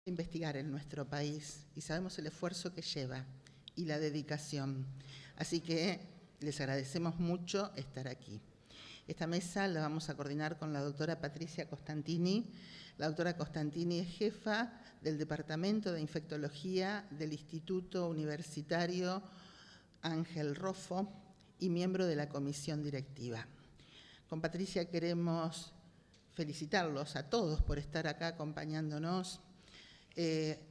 investigar en nuestro país y sabemos el esfuerzo que lleva y la dedicación. Así que les agradecemos mucho estar aquí. Esta mesa la vamos a coordinar con la doctora Patricia Costantini. La doctora Costantini es jefa del Departamento de Infectología del Instituto Universitario Ángel Roffo y miembro de la comisión directiva. Con Patricia queremos felicitarlos a todos por estar acá acompañándonos.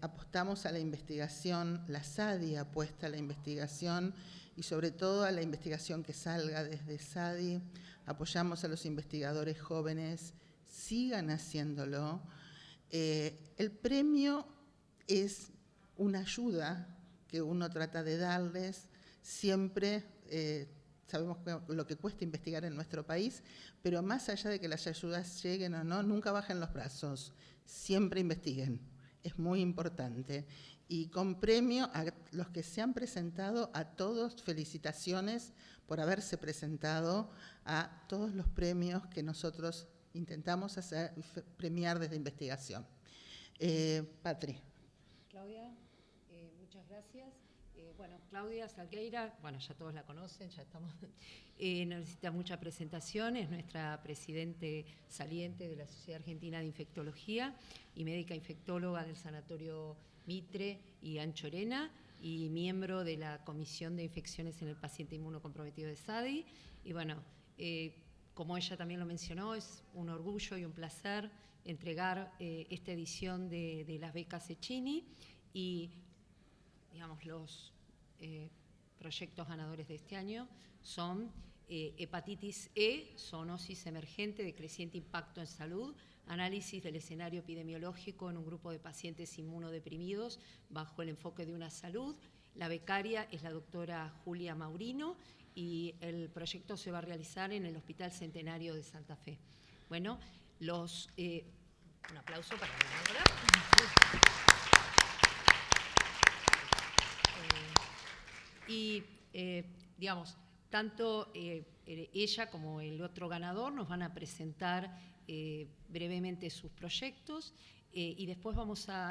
Apostamos a la investigación, la SADI apuesta a la investigación y sobre todo a la investigación que salga desde SADI. Apoyamos a los investigadores jóvenes, sigan haciéndolo. El premio es una ayuda que uno trata de darles. Siempre sabemos lo que cuesta investigar en nuestro país, pero más allá de que las ayudas lleguen o no, nunca bajen los brazos, siempre investiguen. Es muy importante. Y con premio a los que se han presentado, a todos, felicitaciones por haberse presentado a todos los premios que nosotros intentamos premiar desde investigación. Patri. Claudia, muchas gracias. Bueno, Claudia Salgueira, bueno, ya todos la conocen, ya estamos, no necesita mucha presentación, es nuestra presidente saliente de la Sociedad Argentina de Infectología y médica infectóloga del Sanatorio Mitre y Anchorena y miembro de la Comisión de Infecciones en el Paciente Inmunocomprometido de SADI. Y bueno, como ella también lo mencionó, es un orgullo y un placer entregar esta edición de las becas Cecchini y, digamos, los proyectos ganadores de este año son hepatitis E, zoonosis emergente de creciente impacto en salud, análisis del escenario epidemiológico en un grupo de pacientes inmunodeprimidos bajo el enfoque de una salud. La becaria es la doctora Julia Maurino y el proyecto se va a realizar en el Hospital Centenario de Santa Fe. Bueno, un aplauso para la ganadora. Y, digamos, tanto ella como el otro ganador nos van a presentar brevemente sus proyectos y después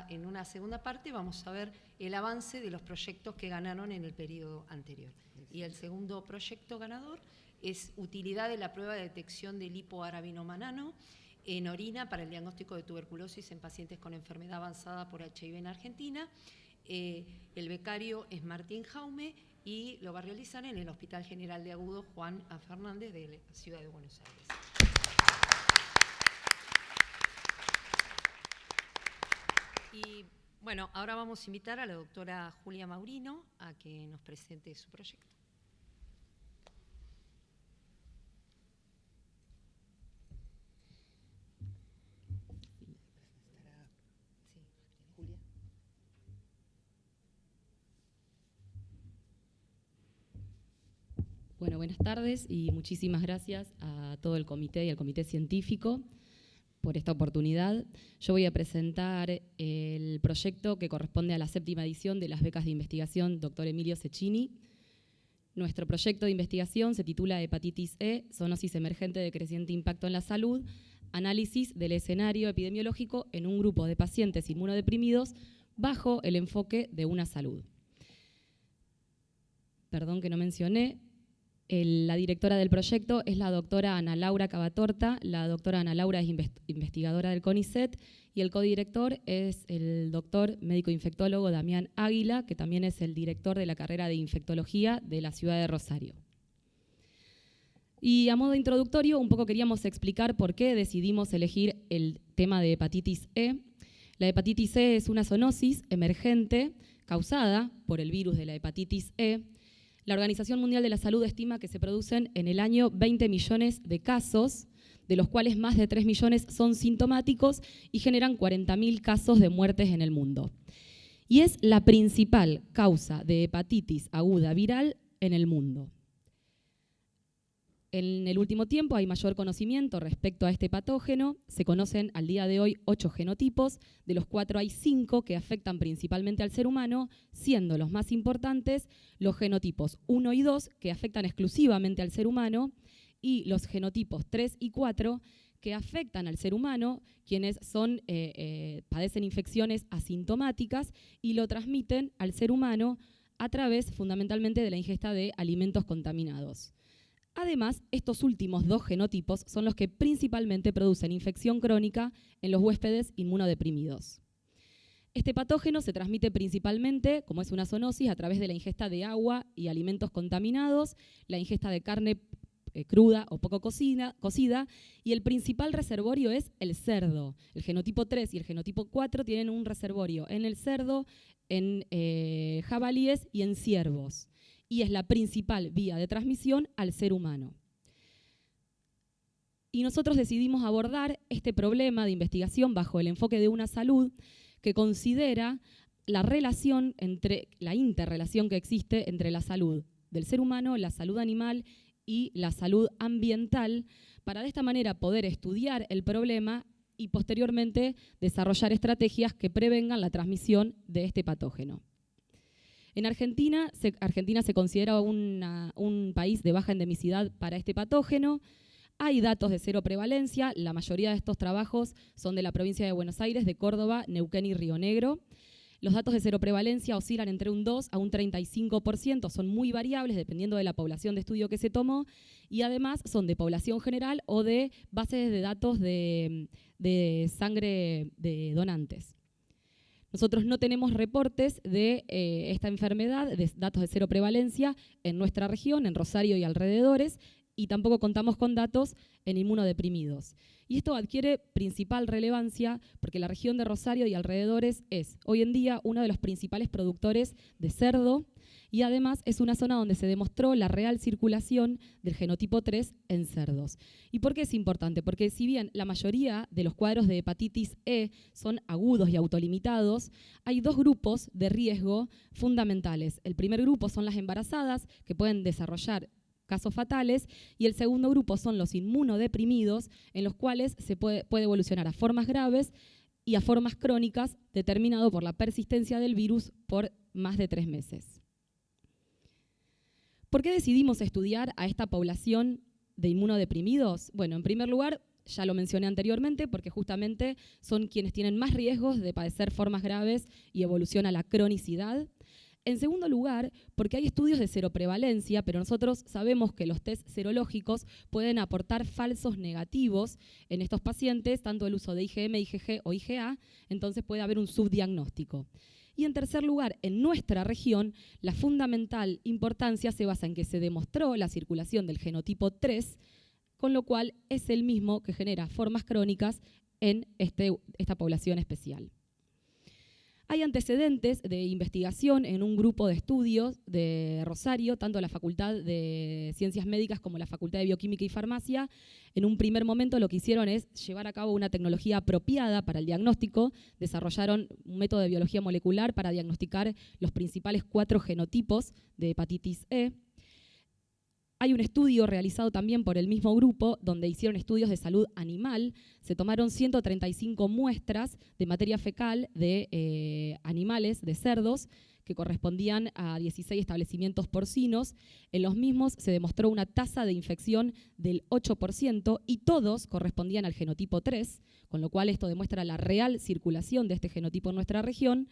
en una segunda parte, vamos a ver el avance de los proyectos que ganaron en el periodo anterior. Y el segundo proyecto ganador es utilidad de la prueba de detección del hipoarabinomanano en orina para el diagnóstico de tuberculosis en pacientes con enfermedad avanzada por HIV en Argentina. El becario es Martín Jaume y lo va a realizar en el Hospital General de Agudo Juan A. Fernández de la Ciudad de Buenos Aires. Y bueno, ahora vamos a invitar a la doctora Julia Maurino a que nos presente su proyecto. Bueno, buenas tardes y muchísimas gracias a todo el comité y al comité científico por esta oportunidad. Yo voy a presentar el proyecto que corresponde a la 7ª edición de las becas de investigación Dr. Emilio Cecchini. Nuestro proyecto de investigación se titula Hepatitis E, zoonosis emergente de creciente impacto en la salud, análisis del escenario epidemiológico en un grupo de pacientes inmunodeprimidos bajo el enfoque de una salud. Perdón que no mencioné. La directora del proyecto es la doctora Ana Laura Cavatorta. La doctora Ana Laura es investigadora del CONICET y el codirector es el doctor médico infectólogo Damián Águila, que también es el director de la carrera de infectología de la ciudad de Rosario. Y a modo introductorio, un poco queríamos explicar por qué decidimos elegir el tema de hepatitis E. La hepatitis E es una zoonosis emergente causada por el virus de la hepatitis E. La Organización Mundial de la Salud estima que se producen en el año 20 millones de casos, de los cuales más de 3 millones son sintomáticos y generan 40.000 casos de muertes en el mundo. Y es la principal causa de hepatitis aguda viral en el mundo. En el último tiempo hay mayor conocimiento respecto a este patógeno. Se conocen al día de hoy 8 genotipos, de los 4 hay 5 que afectan principalmente al ser humano, siendo los más importantes los genotipos 1 y 2, que afectan exclusivamente al ser humano, y los genotipos 3 y 4, que afectan al ser humano, quienes padecen infecciones asintomáticas y lo transmiten al ser humano a través fundamentalmente de la ingesta de alimentos contaminados. Además, estos últimos 2 genotipos son los que principalmente producen infección crónica en los huéspedes inmunodeprimidos. Este patógeno se transmite principalmente, como es una zoonosis, a través de la ingesta de agua y alimentos contaminados, la ingesta de carne cruda o poco cocida, y el principal reservorio es el cerdo. El genotipo 3 y el genotipo 4 tienen un reservorio en el cerdo, en jabalíes y en ciervos, y es la principal vía de transmisión al ser humano. Y nosotros decidimos abordar este problema de investigación bajo el enfoque de una salud que considera la interrelación que existe entre la salud del ser humano, la salud animal y la salud ambiental, para de esta manera poder estudiar el problema y posteriormente desarrollar estrategias que prevengan la transmisión de este patógeno. En Argentina se considera un país de baja endemicidad para este patógeno. Hay datos de cero prevalencia, la mayoría de estos trabajos son de la provincia de Buenos Aires, de Córdoba, Neuquén y Río Negro. Los datos de cero prevalencia oscilan entre un 2 a un 35%, son muy variables dependiendo de la población de estudio que se tomó, y además son de población general o de bases de datos de sangre de donantes. Nosotros no tenemos reportes de esta enfermedad, de datos de cero prevalencia en nuestra región, en Rosario y alrededores, y tampoco contamos con datos en inmunodeprimidos. Y esto adquiere principal relevancia porque la región de Rosario y alrededores es hoy en día uno de los principales productores de cerdo, y además es una zona donde se demostró la real circulación del genotipo 3 en cerdos. ¿Y por qué es importante? Porque si bien la mayoría de los cuadros de hepatitis E son agudos y autolimitados, hay 2 grupos de riesgo fundamentales. El primer grupo son las embarazadas, que pueden desarrollar casos fatales, y el segundo grupo son los inmunodeprimidos, en los cuales se puede evolucionar a formas graves y a formas crónicas, determinado por la persistencia del virus por más de 3 meses. ¿Por qué decidimos estudiar a esta población de inmunodeprimidos? Bueno, en primer lugar, ya lo mencioné anteriormente, porque justamente son quienes tienen más riesgos de padecer formas graves y evolución a la cronicidad. En segundo lugar, porque hay estudios de cero prevalencia, pero nosotros sabemos que los test serológicos pueden aportar falsos negativos en estos pacientes, tanto el uso de IgM, IgG o IgA, entonces puede haber un subdiagnóstico. Y en tercer lugar, en nuestra región, la fundamental importancia se basa en que se demostró la circulación del genotipo 3, con lo cual es el mismo que genera formas crónicas en esta población especial. Hay antecedentes de investigación en un grupo de estudios de Rosario, tanto la Facultad de Ciencias Médicas como la Facultad de Bioquímica y Farmacia. En un primer momento lo que hicieron es llevar a cabo una tecnología apropiada para el diagnóstico. Desarrollaron un método de biología molecular para diagnosticar los principales 4 genotipos de hepatitis E. Hay un estudio realizado también por el mismo grupo donde hicieron estudios de salud animal. Se tomaron 135 muestras de materia fecal de animales, de cerdos, que correspondían a 16 establecimientos porcinos. En los mismos se demostró una tasa de infección del 8% y todos correspondían al genotipo 3, con lo cual esto demuestra la real circulación de este genotipo en nuestra región.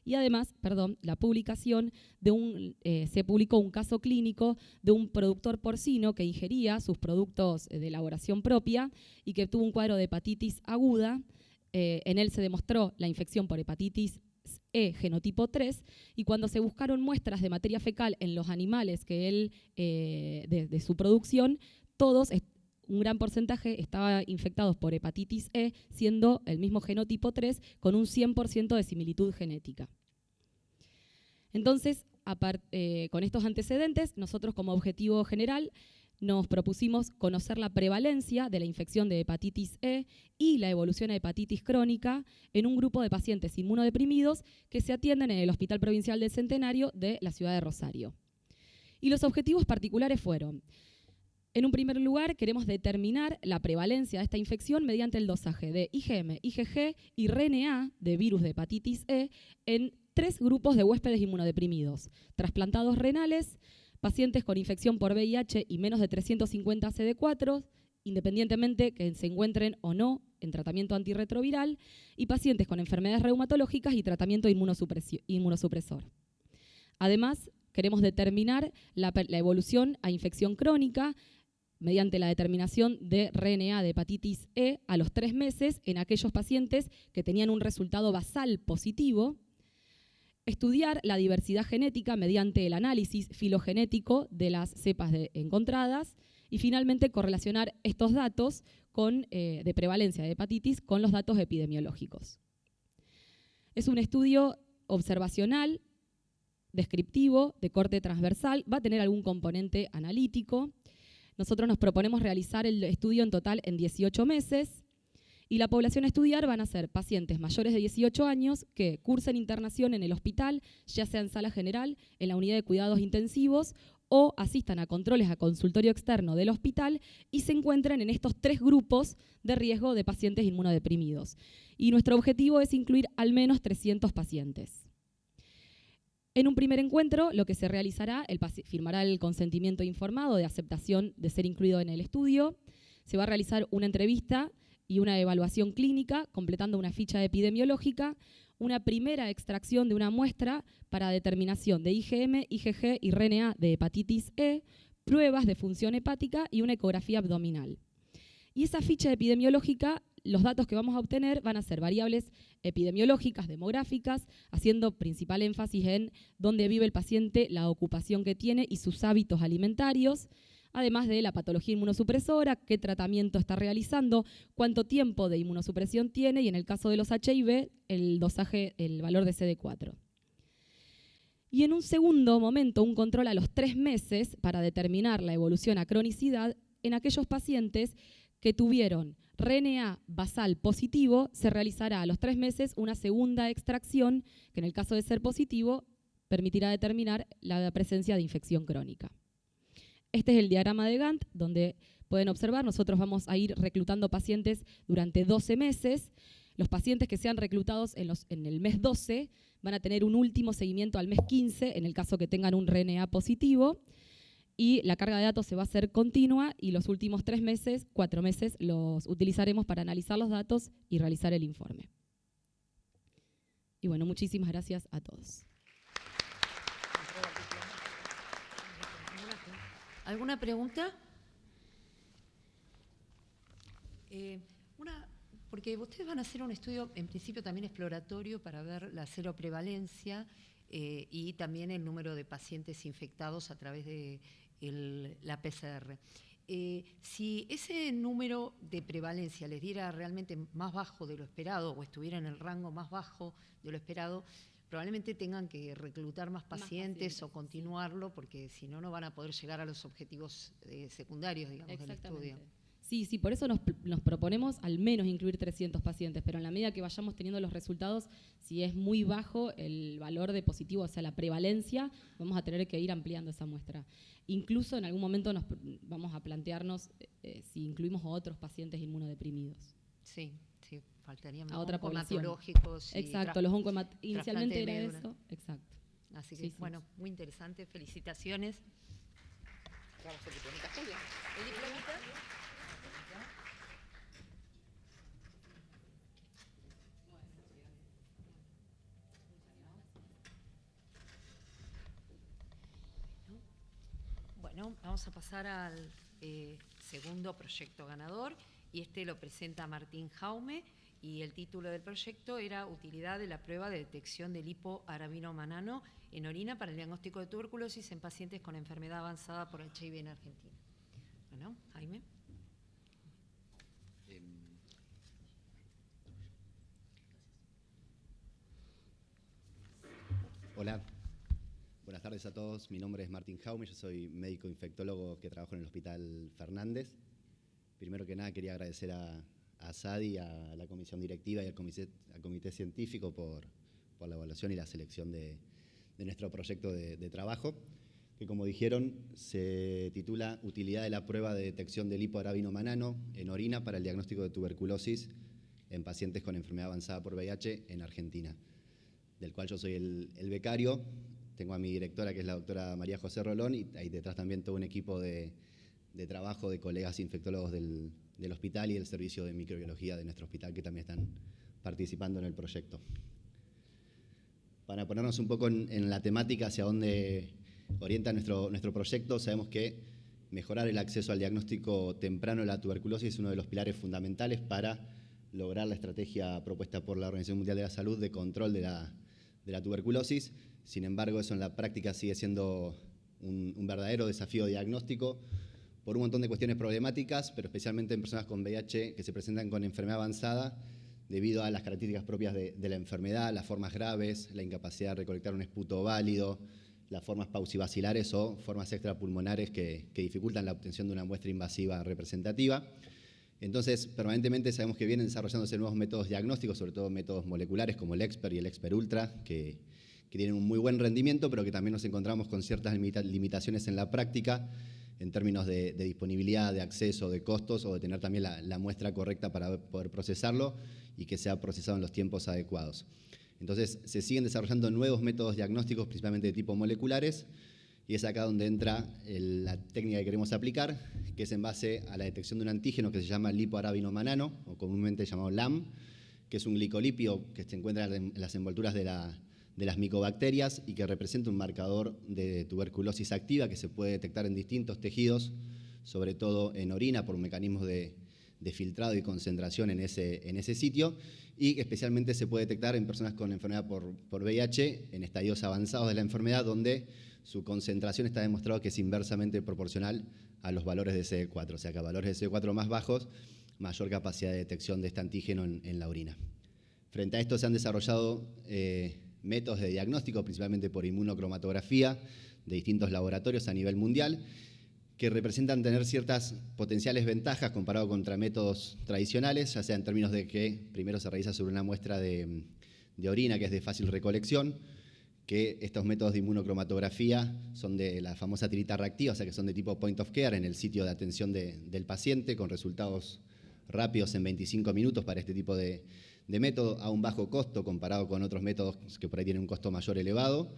Y además, la publicación se publicó un caso clínico de un productor porcino que ingería sus productos de elaboración propia y que tuvo un cuadro de hepatitis aguda. En él se demostró la infección por hepatitis E genotipo 3, y cuando se buscaron muestras de materia fecal en los animales que él de su producción, todos, un gran porcentaje, estaban infectados por hepatitis E, siendo el mismo genotipo 3 con un 100% de similitud genética. Entonces, con estos antecedentes, nosotros como objetivo general nos propusimos conocer la prevalencia de la infección de hepatitis E y la evolución a hepatitis crónica en un grupo de pacientes inmunodeprimidos que se atienden en el Hospital Provincial del Centenario de la ciudad de Rosario. Y los objetivos particulares fueron: en un primer lugar, queremos determinar la prevalencia de esta infección mediante el dosaje de IgM, IgG y RNA de virus de hepatitis E en 3 grupos de huéspedes inmunodeprimidos: trasplantados renales, pacientes con infección por VIH y menos de 350 CD4 independientemente que se encuentren o no en tratamiento antirretroviral, y pacientes con enfermedades reumatológicas y tratamiento inmunosupresor. Además, queremos determinar la evolución a infección crónica mediante la determinación de RNA de hepatitis E a los 3 meses en aquellos pacientes que tenían un resultado basal positivo, estudiar la diversidad genética mediante el análisis filogenético de las cepas encontradas y finalmente correlacionar estos datos de prevalencia de hepatitis con los datos epidemiológicos. Es un estudio observacional, descriptivo, de corte transversal, va a tener algún componente analítico. Nosotros nos proponemos realizar el estudio en total en 18 meses y la población a estudiar van a ser pacientes mayores de 18 años que cursen internación en el hospital, ya sea en sala general, en la unidad de cuidados intensivos o asistan a controles a consultorio externo del hospital y se encuentren en estos 3 grupos de riesgo de pacientes inmunodeprimidos. Y nuestro objetivo es incluir al menos 300 pacientes. En un primer encuentro, lo que se realizará, firmará el consentimiento informado de aceptación de ser incluido en el estudio, se va a realizar una entrevista y una evaluación clínica, completando una ficha epidemiológica, una primera extracción de una muestra para determinación de IgM, IgG y RNA de hepatitis E, pruebas de función hepática y una ecografía abdominal. Y esa ficha epidemiológica, los datos que vamos a obtener van a ser variables epidemiológicas, demográficas, haciendo principal énfasis en dónde vive el paciente, la ocupación que tiene y sus hábitos alimentarios, además de la patología inmunosupresora, qué tratamiento está realizando, cuánto tiempo de inmunosupresión tiene y en el caso de los HIV, el dosaje, el valor de CD4. Y en un segundo momento, un control a los 3 meses para determinar la evolución a cronicidad en aquellos pacientes que tuvieron RNA basal positivo, se realizará a los 3 meses una segunda extracción que en el caso de ser positivo permitirá determinar la presencia de infección crónica. Este es el diagrama de Gantt, donde pueden observar, nosotros vamos a ir reclutando pacientes durante 12 meses. Los pacientes que sean reclutados en el mes 12 van a tener un último seguimiento al mes 15, en el caso que tengan un RNA positivo, y la carga de datos se va a hacer continua y los últimos 3 meses, 4 meses, los utilizaremos para analizar los datos y realizar el informe. Y bueno, muchísimas gracias a todos. ¿Alguna pregunta? Porque ustedes van a hacer un estudio, en principio también exploratorio, para ver la seroprevalencia y también el número de pacientes infectados a través de la PCR. Si ese número de prevalencia les diera realmente más bajo de lo esperado o estuviera en el rango más bajo de lo esperado, probablemente tengan que reclutar más pacientes o continuarlo, porque si no, no van a poder llegar a los objetivos secundarios, digamos, del estudio. Sí, por eso nos proponemos al menos incluir 300 pacientes, pero en la medida que vayamos teniendo los resultados, si es muy bajo el valor de positivo, o sea, la prevalencia, vamos a tener que ir ampliando esa muestra. Incluso en algún momento vamos a plantearnos si incluimos a otros pacientes inmunodeprimidos. Sí, faltarían a otra población. Oncológicos. Exacto, los inicialmente era eso. Exacto. Así que, bueno, muy interesante. Felicitaciones. Vamos al diplomita, Julia. ¿El diplomita? Bueno, vamos a pasar al segundo proyecto ganador y este lo presenta Martín Jaume y el título del proyecto era Utilidad de la prueba de detección del hipoarabinomanano en orina para el diagnóstico de tuberculosis en pacientes con enfermedad avanzada por HIV en Argentina. Bueno, Jaime. Hola, buenas tardes a todos. Mi nombre es Martín Jaume, yo soy médico infectólogo que trabajo en el Hospital Fernández. Primero que nada quería agradecer a SADI, a la comisión directiva y al comité científico por la evaluación y la selección de nuestro proyecto de trabajo, que como dijeron se titula Utilidad de la prueba de detección del hipoarabinomanano en orina para el diagnóstico de tuberculosis en pacientes con enfermedad avanzada por VIH en Argentina, del cual yo soy el becario. Tengo a mi directora, que es la doctora María José Rolón, y ahí detrás también todo un equipo de trabajo de colegas infectólogos del hospital y el servicio de microbiología de nuestro hospital, que también están participando en el proyecto. Para ponernos un poco en la temática hacia dónde orienta nuestro proyecto, sabemos que mejorar el acceso al diagnóstico temprano de la tuberculosis es uno de los pilares fundamentales para lograr la estrategia propuesta por la Organización Mundial de la Salud de control de la tuberculosis. Sin embargo, eso en la práctica sigue siendo un verdadero desafío diagnóstico por un montón de cuestiones problemáticas, pero especialmente en personas con VIH que se presentan con enfermedad avanzada debido a las características propias de la enfermedad, las formas graves, la incapacidad de recolectar un esputo válido, las formas paucibacilares o formas extrapulmonares que dificultan la obtención de una muestra invasiva representativa. Entonces, permanentemente sabemos que vienen desarrollándose nuevos métodos diagnósticos, sobre todo métodos moleculares como el ExPER y el ExPER Ultra, que tienen un muy buen rendimiento, pero que también nos encontramos con ciertas limitaciones en la práctica, en términos de disponibilidad, de acceso, de costos, o de tener también la muestra correcta para poder procesarlo y que sea procesado en los tiempos adecuados. Entonces, se siguen desarrollando nuevos métodos diagnósticos, principalmente de tipo moleculares, y es acá donde entra la técnica que queremos aplicar, que es en base a la detección de un antígeno que se llama lipoarabinomanano, o comúnmente llamado LAM, que es un glicolipio que se encuentra en las envolturas de las micobacterias y que representa un marcador de tuberculosis activa que se puede detectar en distintos tejidos, sobre todo en orina por mecanismos de filtrado y concentración en ese sitio, y especialmente se puede detectar en personas con enfermedad por VIH en estadios avanzados de la enfermedad, donde su concentración está demostrado que es inversamente proporcional a los valores de CD4, o sea que a valores de CD4 más bajos, mayor capacidad de detección de este antígeno en la orina. Frente a esto se han desarrollado métodos de diagnóstico, principalmente por inmunocromatografía, de distintos laboratorios a nivel mundial, que representan tener ciertas potenciales ventajas comparado contra métodos tradicionales, ya sea en términos de que primero se realiza sobre una muestra de orina que es de fácil recolección, que estos métodos de inmunocromatografía son de la famosa tirita reactiva, o sea que son de tipo point of care en el sitio de atención del paciente, con resultados rápidos en 25 minutos para este tipo de método, a un bajo costo comparado con otros métodos que por ahí tienen un costo mayor elevado,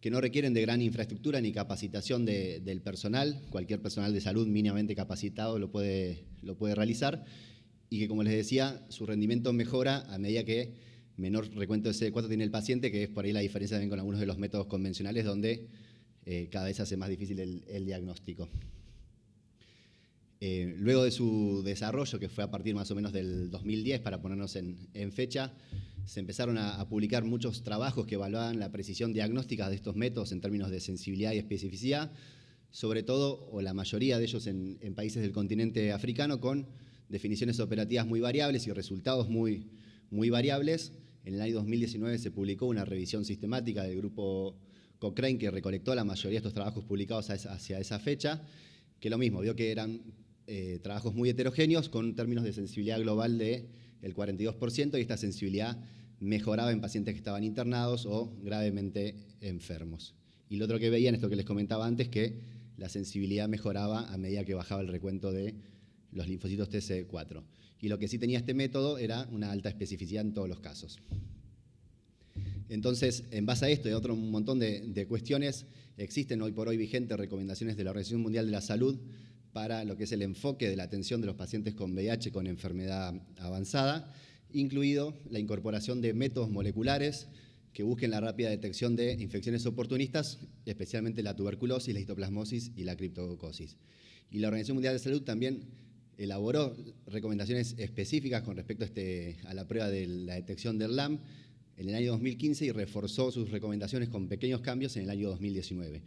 que no requieren de gran infraestructura ni capacitación del personal. Cualquier personal de salud mínimamente capacitado lo puede realizar, y que, como les decía, su rendimiento mejora a medida que menor recuento de CD4 tiene el paciente, que es por ahí la diferencia también con algunos de los métodos convencionales, donde cada vez se hace más difícil el diagnóstico. Luego de su desarrollo, que fue a partir más o menos del 2010, para ponernos en fecha, se empezaron a publicar muchos trabajos que evaluaban la precisión diagnóstica de estos métodos en términos de sensibilidad y especificidad, sobre todo, o la mayoría de ellos en países del continente africano, con definiciones operativas muy variables y resultados muy variables. En el año 2019 se publicó una revisión sistemática del grupo Cochrane, que recolectó la mayoría de estos trabajos publicados hacia esa fecha, que lo mismo, vio que eran trabajos muy heterogéneos con términos de sensibilidad global del 42%, y esta sensibilidad mejoraba en pacientes que estaban internados o gravemente enfermos. Y lo otro que veían, esto que les comentaba antes, que la sensibilidad mejoraba a medida que bajaba el recuento de los linfocitos TCD4. Y lo que sí tenía este método era una alta especificidad en todos los casos. Entonces, en base a esto y a otro montón de cuestiones, existen hoy por hoy vigentes recomendaciones de la Organización Mundial de la Salud para lo que es el enfoque de la atención de los pacientes con VIH con enfermedad avanzada, incluido la incorporación de métodos moleculares que busquen la rápida detección de infecciones oportunistas, especialmente la tuberculosis, la histoplasmosis y la criptococosis. Y la Organización Mundial de Salud también elaboró recomendaciones específicas con respecto a la prueba de la detección del LAM en el año 2015 y reforzó sus recomendaciones con pequeños cambios en el año 2019.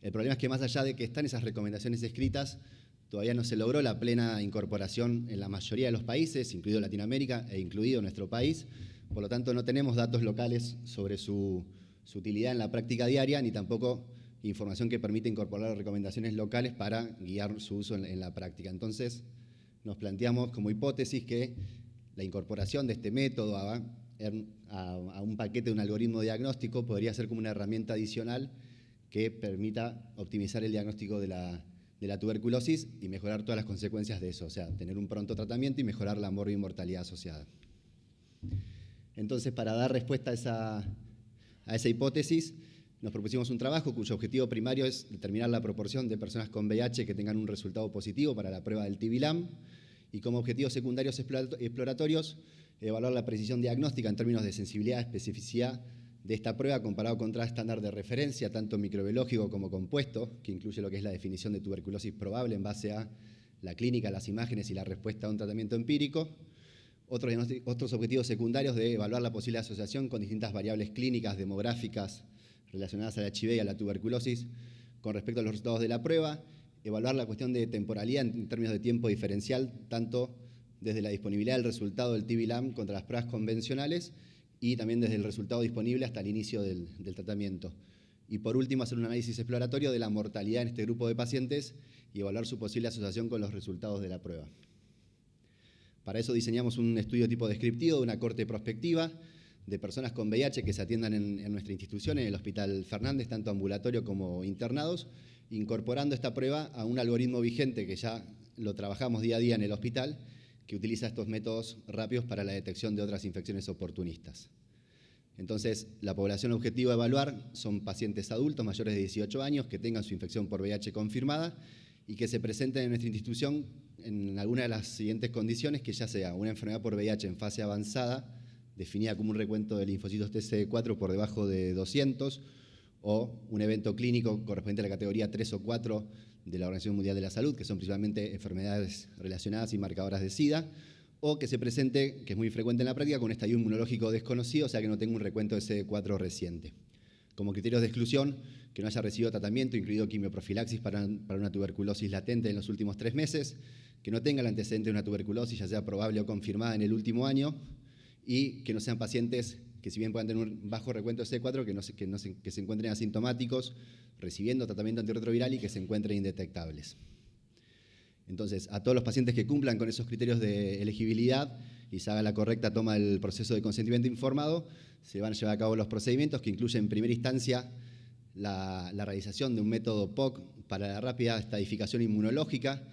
El problema es que, más allá de que están esas recomendaciones escritas, todavía no se logró la plena incorporación en la mayoría de los países, incluido Latinoamérica e incluido nuestro país. Por lo tanto, no tenemos datos locales sobre su utilidad en la práctica diaria, ni tampoco información que permite incorporar recomendaciones locales para guiar su uso en la práctica. Entonces, nos planteamos como hipótesis que la incorporación de este método a un paquete de un algoritmo diagnóstico podría ser como una herramienta adicional que permita optimizar el diagnóstico de la tuberculosis y mejorar todas las consecuencias de eso, o sea, tener un pronto tratamiento y mejorar la morbimortalidad asociada. Entonces, para dar respuesta a esa hipótesis, nos propusimos un trabajo cuyo objetivo primario es determinar la proporción de personas con VIH que tengan un resultado positivo para la prueba del TB-LAM y como objetivos secundarios exploratorios evaluar la precisión diagnóstica en términos de sensibilidad y especificidad de esta prueba comparado contra estándar de referencia, tanto microbiológico como compuesto, que incluye lo que es la definición de tuberculosis probable en base a la clínica, las imágenes y la respuesta a un tratamiento empírico. Otros objetivos secundarios de evaluar la posible asociación con distintas variables clínicas, demográficas, relacionadas al HIV y a la tuberculosis con respecto a los resultados de la prueba, evaluar la cuestión de temporalidad en términos de tiempo diferencial, tanto desde la disponibilidad del resultado del TB-LAM contra las pruebas convencionales y también desde el resultado disponible hasta el inicio del tratamiento. Y por último, hacer un análisis exploratorio de la mortalidad en este grupo de pacientes y evaluar su posible asociación con los resultados de la prueba. Para eso diseñamos un estudio tipo descriptivo de una corte prospectiva de personas con VIH que se atiendan en nuestra institución, en el Hospital Fernández, tanto ambulatorio como internados, incorporando esta prueba a un algoritmo vigente que ya lo trabajamos día a día en el hospital, que utiliza estos métodos rápidos para la detección de otras infecciones oportunistas. Entonces, la población objetivo a evaluar son pacientes adultos mayores de 18 años que tengan su infección por VIH confirmada y que se presenten en nuestra institución en alguna de las siguientes condiciones, que ya sea una enfermedad por VIH en fase avanzada, definida como un recuento de linfocitos TCD4 por debajo de 200, o un evento clínico correspondiente a la categoría 3 o 4 de la Organización Mundial de la Salud, que son principalmente enfermedades relacionadas y marcadoras de SIDA, o que se presente, que es muy frecuente en la práctica, con un estadio inmunológico desconocido, o sea que no tenga un recuento de CD4 reciente. Como criterios de exclusión, que no haya recibido tratamiento, incluido quimioprofilaxis para una tuberculosis latente en los últimos 3 meses, que no tenga el antecedente de una tuberculosis, ya sea probable o confirmada en el último año, y que no sean pacientes que si bien puedan tener un bajo recuento de CD4, que se encuentren asintomáticos, recibiendo tratamiento antirretroviral y que se encuentren indetectables. Entonces, a todos los pacientes que cumplan con esos criterios de elegibilidad y se haga la correcta toma del proceso de consentimiento informado, se van a llevar a cabo los procedimientos que incluyen en primera instancia la realización de un método POC para la rápida estadificación inmunológica,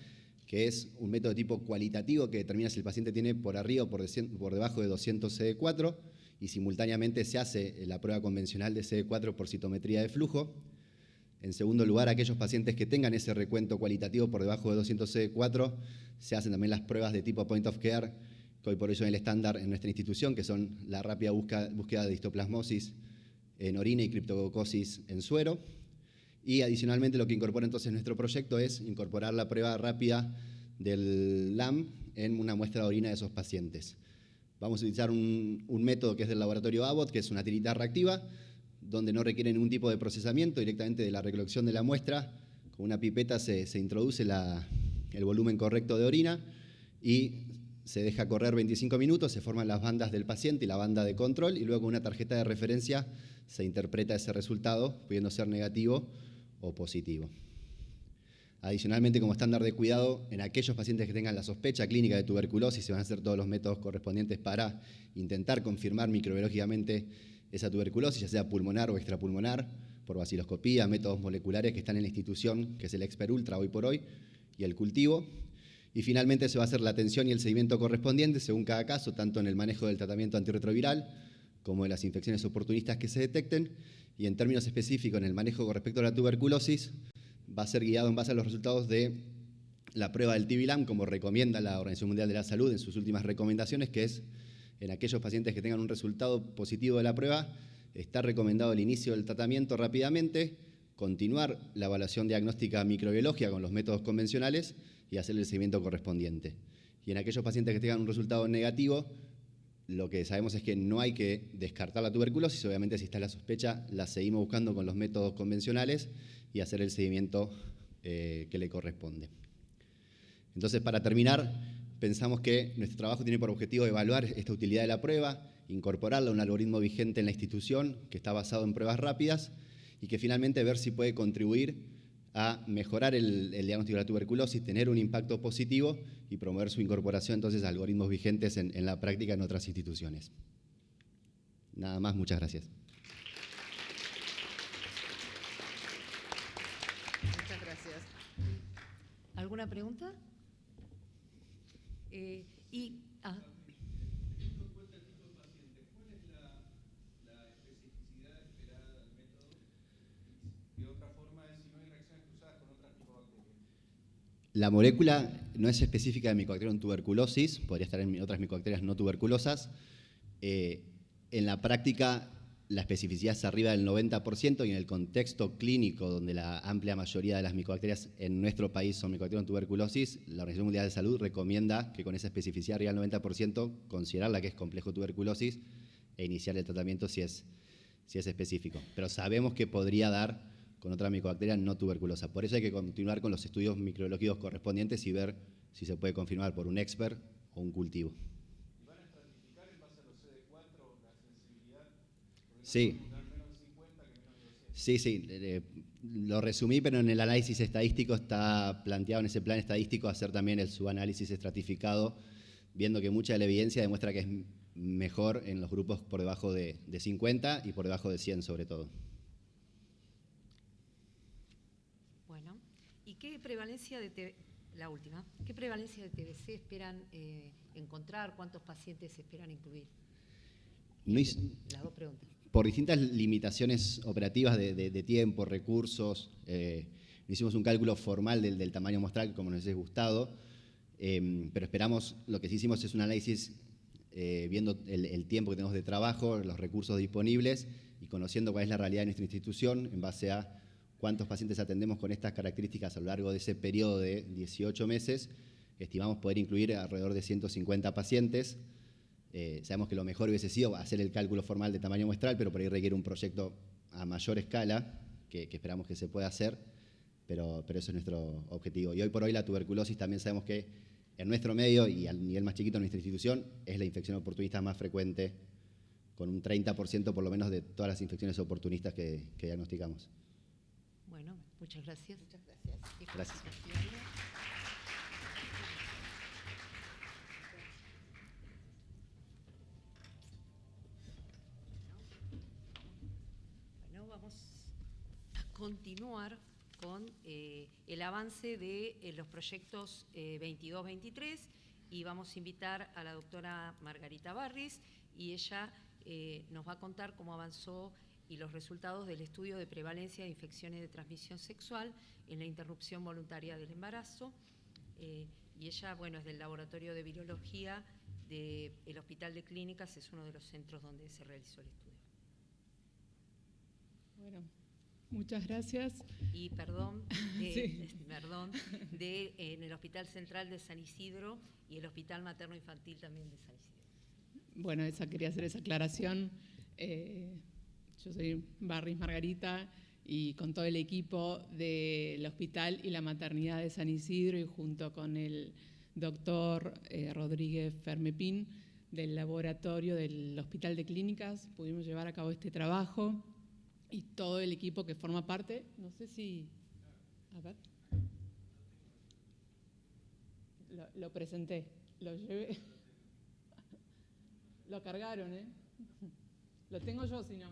que es un método de tipo cualitativo que determina si el paciente tiene por arriba o por debajo de 200 CD4 y simultáneamente se hace la prueba convencional de CD4 por citometría de flujo. En segundo lugar, aquellos pacientes que tengan ese recuento cualitativo por debajo de 200 CD4, se hacen también las pruebas de tipo point of care, que hoy por hoy son el estándar en nuestra institución, que son la rápida búsqueda de histoplasmosis en orina y criptococosis en suero. Y adicionalmente lo que incorpora entonces nuestro proyecto es incorporar la prueba rápida del LAM en una muestra de orina de esos pacientes. Vamos a utilizar un método que es del laboratorio Abbott, que es una tirita reactiva, donde no requiere ningún tipo de procesamiento, directamente de la recolección de la muestra. Con una pipeta se introduce el volumen correcto de orina y se deja correr 25 minutos, se forman las bandas del paciente y la banda de control, y luego con una tarjeta de referencia se interpreta ese resultado, pudiendo ser negativo o positivo. Adicionalmente, como estándar de cuidado, en aquellos pacientes que tengan la sospecha clínica de tuberculosis se van a hacer todos los métodos correspondientes para intentar confirmar microbiológicamente esa tuberculosis, ya sea pulmonar o extrapulmonar, por vaciloscopía, métodos moleculares que están en la institución, que es el Expert Ultra hoy por hoy, y el cultivo. Y finalmente se va a hacer la atención y el seguimiento correspondiente según cada caso, tanto en el manejo del tratamiento antirretroviral como de las infecciones oportunistas que se detecten, y en términos específicos en el manejo con respecto a la tuberculosis, va a ser guiado en base a los resultados de la prueba del TB-LAM, como recomienda la Organización Mundial de la Salud en sus últimas recomendaciones, que es en aquellos pacientes que tengan un resultado positivo de la prueba, está recomendado el inicio del tratamiento rápidamente, continuar la evaluación diagnóstica microbiológica con los métodos convencionales y hacer el seguimiento correspondiente. Y en aquellos pacientes que tengan un resultado negativo, lo que sabemos es que no hay que descartar la tuberculosis, obviamente si está la sospecha la seguimos buscando con los métodos convencionales y hacer el seguimiento que le corresponde. Entonces, para terminar, pensamos que nuestro trabajo tiene por objetivo evaluar esta utilidad de la prueba, incorporarla a un algoritmo vigente en la institución que está basado en pruebas rápidas y que finalmente ver si puede contribuir a mejorar el diagnóstico de la tuberculosis, tener un impacto positivo y promover su incorporación entonces a algoritmos vigentes en la práctica en otras instituciones. Nada más, muchas gracias. Muchas gracias. ¿Alguna pregunta? La molécula no es específica de Mycobacterium tuberculosis, podría estar en otras micobacterias no tuberculosas. En la práctica, la especificidad es arriba del 90% y en el contexto clínico, donde la amplia mayoría de las micobacterias en nuestro país son Mycobacterium tuberculosis, la Organización Mundial de Salud recomienda que con esa especificidad arriba del 90% considerarla que es complejo tuberculosis e iniciar el tratamiento si es específico. Pero sabemos que podría dar con otra micobacteria no tuberculosa. Por eso hay que continuar con los estudios microbiológicos correspondientes y ver si se puede confirmar por un expert o un cultivo. ¿Y van a estratificar en base a los CD4 la sensibilidad? Sí. Sí, lo resumí, pero en el análisis estadístico está planteado en ese plan estadístico hacer también el subanálisis estratificado, viendo que mucha de la evidencia demuestra que es mejor en los grupos por debajo de 50 y por debajo de 100 sobre todo. Bueno, ¿y qué prevalencia de la última? ¿Qué prevalencia de TBC esperan encontrar? ¿Cuántos pacientes esperan incluir? Las dos preguntas. Por distintas limitaciones operativas de tiempo, recursos, no hicimos un cálculo formal del tamaño muestral como nos hubiese gustado, pero esperamos, lo que sí hicimos es un análisis viendo el tiempo que tenemos de trabajo, los recursos disponibles y conociendo cuál es la realidad de nuestra institución en base a cuántos pacientes atendemos con estas características a lo largo de ese periodo de 18 meses. Estimamos poder incluir alrededor de 150 pacientes. Sabemos que lo mejor hubiese sido hacer el cálculo formal de tamaño muestral, pero por ahí requiere un proyecto a mayor escala, que esperamos que se pueda hacer, pero eso es nuestro objetivo. Y hoy por hoy la tuberculosis también sabemos que en nuestro medio y al nivel más chiquito de nuestra institución es la infección oportunista más frecuente, con un 30% por lo menos de todas las infecciones oportunistas que diagnosticamos. Bueno, muchas gracias. Muchas gracias. Gracias. Bueno, vamos a continuar con el avance de los proyectos 22-23 y vamos a invitar a la doctora Margarita Barris y ella nos va a contar cómo avanzó y los resultados del estudio de prevalencia de infecciones de transmisión sexual en la interrupción voluntaria del embarazo. Y ella, bueno, es del Laboratorio de Virología del Hospital de Clínicas, es uno de los centros donde se realizó el estudio. Bueno, muchas gracias. Y perdón, Sí. en el Hospital Central de San Isidro y el Hospital Materno Infantil también de San Isidro. Bueno, quería hacer esa aclaración. Yo soy Barris Margarita y con todo el equipo del hospital y la maternidad de San Isidro y junto con el doctor Rodríguez Fermepín del laboratorio del Hospital de Clínicas pudimos llevar a cabo este trabajo y todo el equipo que forma parte, no sé si... A ver. Lo presenté, lo llevé. Lo cargaron, ¿eh? Lo tengo yo, si no.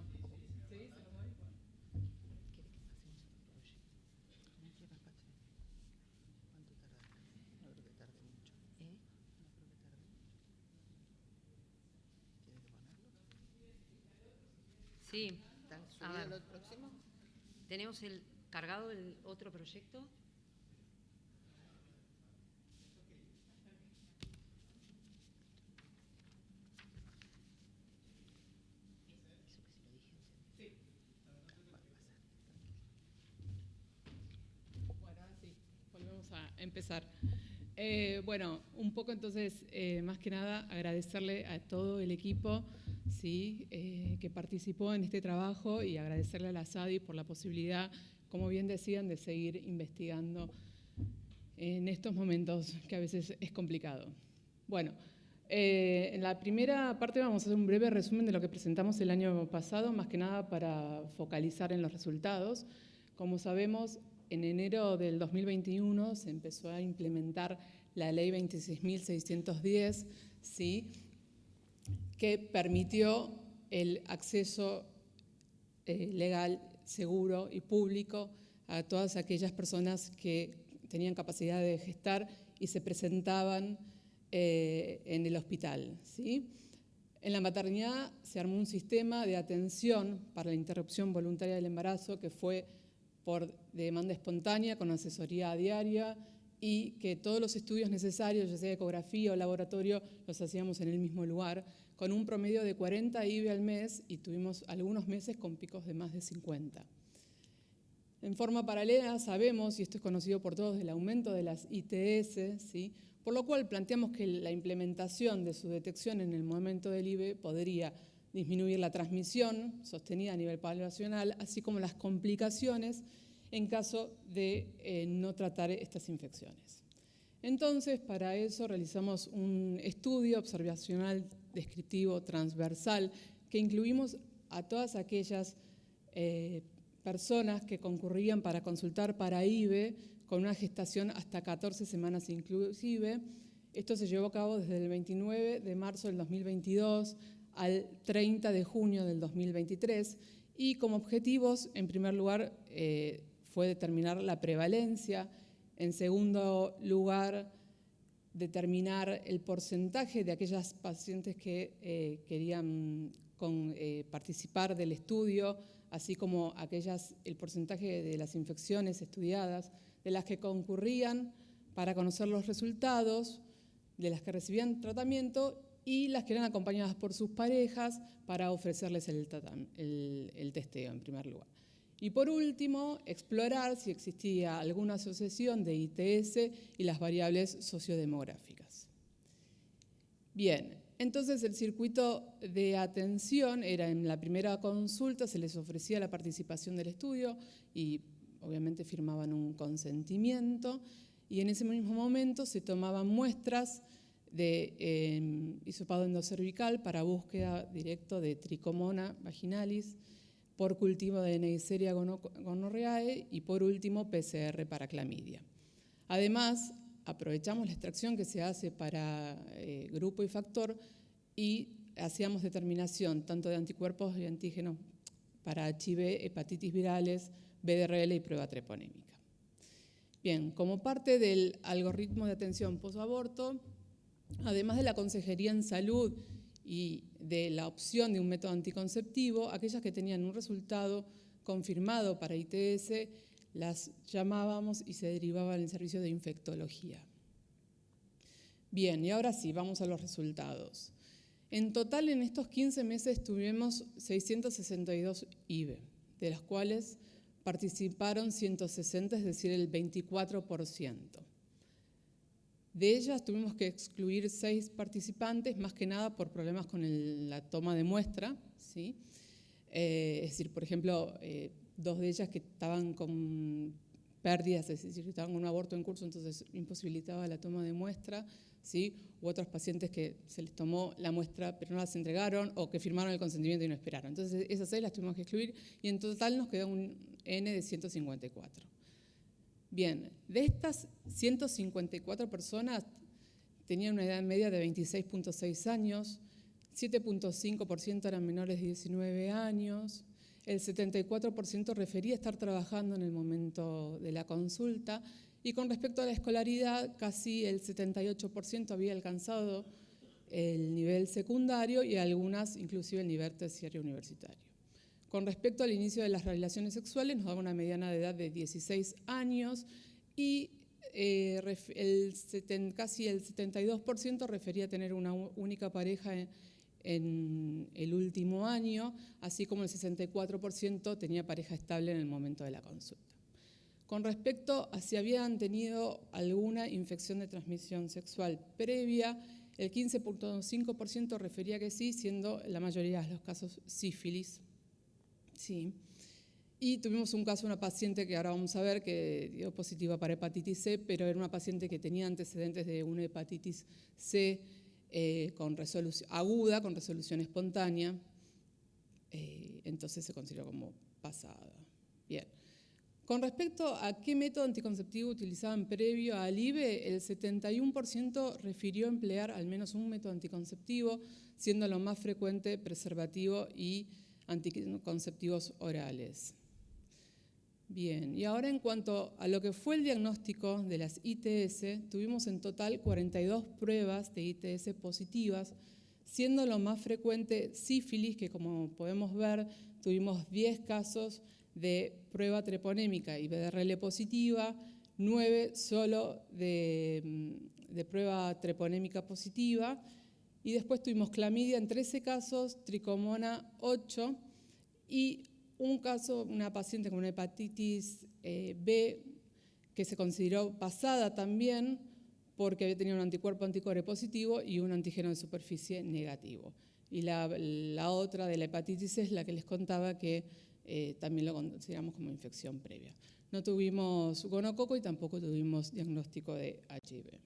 ¿Sí? ¿Se lo doy? No creo que tarde mucho. No creo que tarde mucho. ¿Tiene que ponerlo? Sí. ¿Está A subido ver. el próximo? ¿Tenemos cargado el otro proyecto? Bueno, ahora sí, volvemos a empezar. Bueno, un poco entonces, más que nada, agradecerle a todo el equipo ¿sí? Que participó en este trabajo y agradecerle a la SADI por la posibilidad, como bien decían, de seguir investigando en estos momentos que a veces es complicado. Bueno, en la primera parte vamos a hacer un breve resumen de lo que presentamos el año pasado, más que nada para focalizar en los resultados. Como sabemos, en enero del 2021 se empezó a implementar la ley 26.610, ¿sí? Que permitió el acceso legal, seguro y público a todas aquellas personas que tenían capacidad de gestar y se presentaban en el hospital, ¿sí? En la maternidad se armó un sistema de atención para la interrupción voluntaria del embarazo que fue por demanda espontánea, con asesoría diaria y que todos los estudios necesarios, ya sea ecografía o laboratorio, los hacíamos en el mismo lugar, con un promedio de 40 IVE al mes y tuvimos algunos meses con picos de más de 50. En forma paralela sabemos, y esto es conocido por todos, del aumento de las ITS, ¿sí? Por lo cual planteamos que la implementación de su detección en el momento del IVE podría disminuir la transmisión sostenida a nivel poblacional, así como las complicaciones en caso de no tratar estas infecciones. Entonces, para eso realizamos un estudio observacional descriptivo transversal que incluimos a todas aquellas personas que concurrían para consultar para IVE con una gestación hasta 14 semanas inclusive. Esto se llevó a cabo desde el 29 de marzo del 2022 al 30 de junio del 2023 y como objetivos, en primer lugar, fue determinar la prevalencia, en segundo lugar, determinar el porcentaje de aquellas pacientes que querían participar del estudio, así como el porcentaje de las infecciones estudiadas, de las que concurrían para conocer los resultados, de las que recibían tratamiento y las que eran acompañadas por sus parejas para ofrecerles el testeo en primer lugar. Y por último, explorar si existía alguna asociación de ITS y las variables sociodemográficas. Bien, entonces el circuito de atención era en la primera consulta, se les ofrecía la participación del estudio y obviamente firmaban un consentimiento y en ese mismo momento se tomaban muestras de hisopado endocervical para búsqueda directa de Trichomona vaginalis, por cultivo de Neisseria gonorrhoeae y por último PCR para clamidia. Además, aprovechamos la extracción que se hace para grupo y factor y hacíamos determinación tanto de anticuerpos y antígenos para HIV, hepatitis virales, BDRL y prueba treponémica. Bien, como parte del algoritmo de atención posaborto, además de la consejería en salud y de la opción de un método anticonceptivo, aquellas que tenían un resultado confirmado para ITS las llamábamos y se derivaban al servicio de infectología. Bien, y ahora sí, vamos a los resultados. En total, en estos 15 meses tuvimos 662 IVE, de las cuales participaron 160, es decir, el 24%. De ellas tuvimos que excluir 6 participantes, más que nada por problemas con la toma de muestra, ¿sí? Es decir, por ejemplo, 2 de ellas que estaban con pérdidas, es decir, que estaban con un aborto en curso, entonces imposibilitaba la toma de muestra, ¿sí? U otros pacientes que se les tomó la muestra pero no las entregaron o que firmaron el consentimiento y no esperaron. Entonces esas 6 las tuvimos que excluir y en total nos quedó un N de 154. Bien, de estas 154 personas tenían una edad media de 26.6 años, 7.5% eran menores de 19 años, el 74% refería estar trabajando en el momento de la consulta y con respecto a la escolaridad, casi el 78% había alcanzado el nivel secundario y algunas inclusive el nivel terciario universitario. Con respecto al inicio de las relaciones sexuales, nos daba una mediana de edad de 16 años y casi el 72% refería a tener una única pareja en el último año, así como el 64% tenía pareja estable en el momento de la consulta. Con respecto a si habían tenido alguna infección de transmisión sexual previa, el 15.5% refería que sí, siendo la mayoría de los casos sífilis. Sí. Y tuvimos un caso de una paciente que ahora vamos a ver que dio positiva para hepatitis C, pero era una paciente que tenía antecedentes de una hepatitis C aguda, con resolución espontánea, entonces se consideró como pasada. Bien. Con respecto a qué método anticonceptivo utilizaban previo al IVE, el 71% refirió emplear al menos un método anticonceptivo, siendo lo más frecuente preservativo y anticonceptivos orales. Bien, y ahora en cuanto a lo que fue el diagnóstico de las ITS, tuvimos en total 42 pruebas de ITS positivas, siendo lo más frecuente sífilis, que como podemos ver, tuvimos 10 casos de prueba treponémica y BDRL positiva, 9 solo de prueba treponémica positiva, y después tuvimos clamidia en 13 casos, tricomona 8, y un caso, una paciente con una hepatitis B que se consideró pasada también porque había tenido un anticuerpo anticore positivo y un antígeno de superficie negativo. Y la otra de la hepatitis C es la que les contaba que también lo consideramos como infección previa. No tuvimos gonococo y tampoco tuvimos diagnóstico de HIV.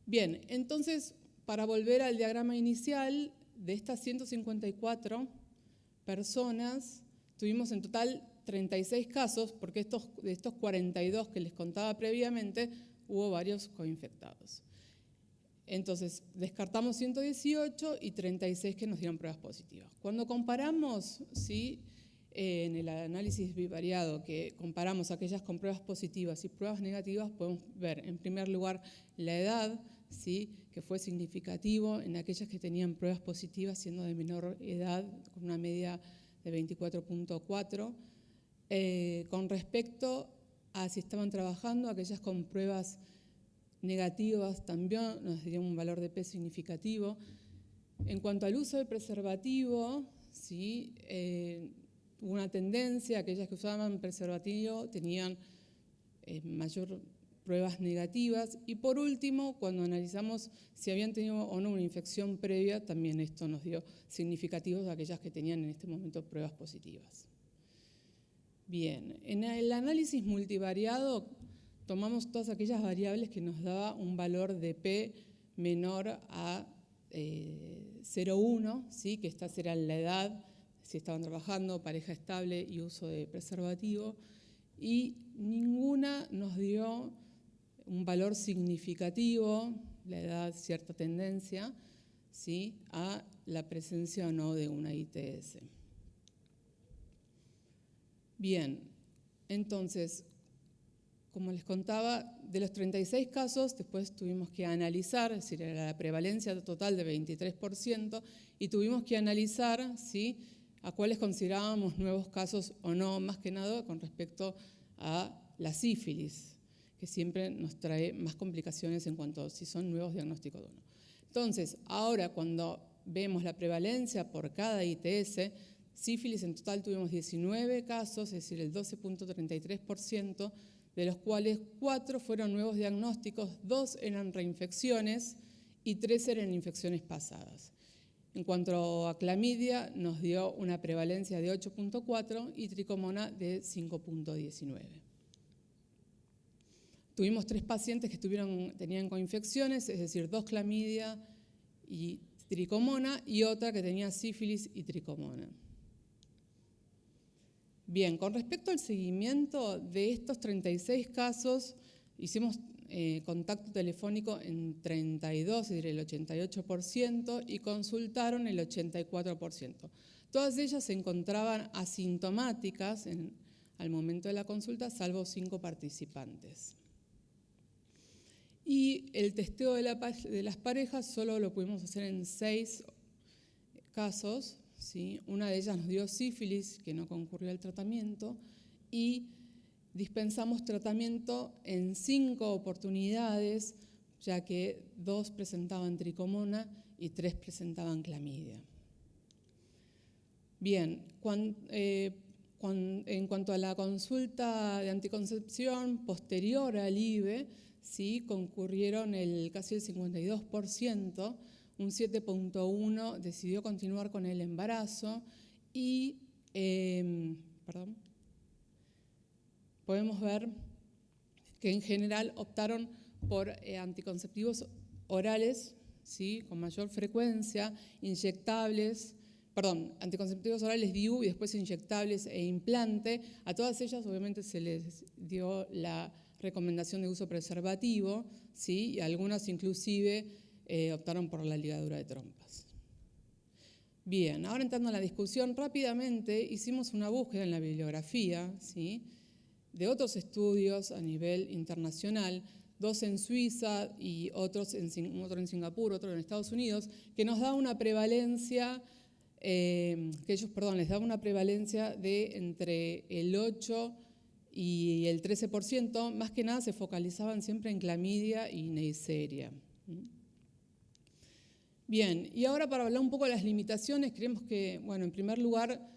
Bien, entonces, para volver al diagrama inicial, de estas 154 personas, tuvimos en total 36 casos, porque de estos 42 que les contaba previamente, hubo varios coinfectados. Entonces, descartamos 118 y 36 que nos dieron pruebas positivas. Cuando comparamos, ¿sí?, en el análisis bivariado, que comparamos aquellas con pruebas positivas y pruebas negativas, podemos ver, en primer lugar, la edad, ¿sí?, que fue significativo en aquellas que tenían pruebas positivas, siendo de menor edad, con una media de 24.4. Con respecto a si estaban trabajando, aquellas con pruebas negativas también nos dieron un valor de P significativo. En cuanto al uso de preservativo, ¿sí?, hubo una tendencia, aquellas que usaban preservativo tenían mayor pruebas negativas. Y por último, cuando analizamos si habían tenido o no una infección previa, también esto nos dio significativos de aquellas que tenían en este momento pruebas positivas. Bien, en el análisis multivariado tomamos todas aquellas variables que nos daba un valor de P menor a 0,1, ¿sí?, que esta será la edad, si estaban trabajando, pareja estable y uso de preservativo, y ninguna nos dio un valor significativo, la edad, cierta tendencia, ¿sí?, a la presencia o no de una ITS. Bien, entonces, como les contaba, de los 36 casos, después tuvimos que analizar, es decir, era la prevalencia total de 23%, y tuvimos que analizar, ¿sí?, a cuáles considerábamos nuevos casos o no, más que nada con respecto a la sífilis, que siempre nos trae más complicaciones en cuanto a si son nuevos diagnósticos o no. Entonces, ahora cuando vemos la prevalencia por cada ITS, sífilis en total tuvimos 19 casos, es decir, el 12.33%, de los cuales 4 fueron nuevos diagnósticos, 2 eran reinfecciones y 3 eran infecciones pasadas. En cuanto a clamidia, nos dio una prevalencia de 8.4 y tricomona de 5.19. Tuvimos 3 pacientes que tenían coinfecciones, es decir, 2 clamidia y tricomona, y otra que tenía sífilis y tricomona. Bien, con respecto al seguimiento de estos 36 casos, hicimos contacto telefónico en 32, es decir, el 88%, y consultaron el 84%. Todas ellas se encontraban asintomáticas al momento de la consulta, salvo 5 participantes. Y el testeo de las parejas solo lo pudimos hacer en 6 casos, ¿sí? Una de ellas nos dio sífilis, que no concurrió al tratamiento, y dispensamos tratamiento en 5 oportunidades, ya que 2 presentaban tricomona y 3 presentaban clamidia. Bien, en cuanto a la consulta de anticoncepción posterior al IVE, sí, concurrieron casi el 52%, un 7.1% decidió continuar con el embarazo y, podemos ver que en general optaron por anticonceptivos orales, ¿sí?, con mayor frecuencia, anticonceptivos orales DIU y después inyectables e implante. A todas ellas obviamente se les dio la recomendación de uso preservativo, ¿sí?, y algunas inclusive optaron por la ligadura de trompas. Bien, ahora entrando a la discusión, rápidamente hicimos una búsqueda en la bibliografía, ¿sí?, de otros estudios a nivel internacional, 2 en Suiza y otro en Singapur, otro en Estados Unidos, que nos da una prevalencia, les da una prevalencia de entre el 8 y el 13% más que nada se focalizaban siempre en clamidia y Neisseria. Bien, y ahora para hablar un poco de las limitaciones, creemos que, bueno, en primer lugar,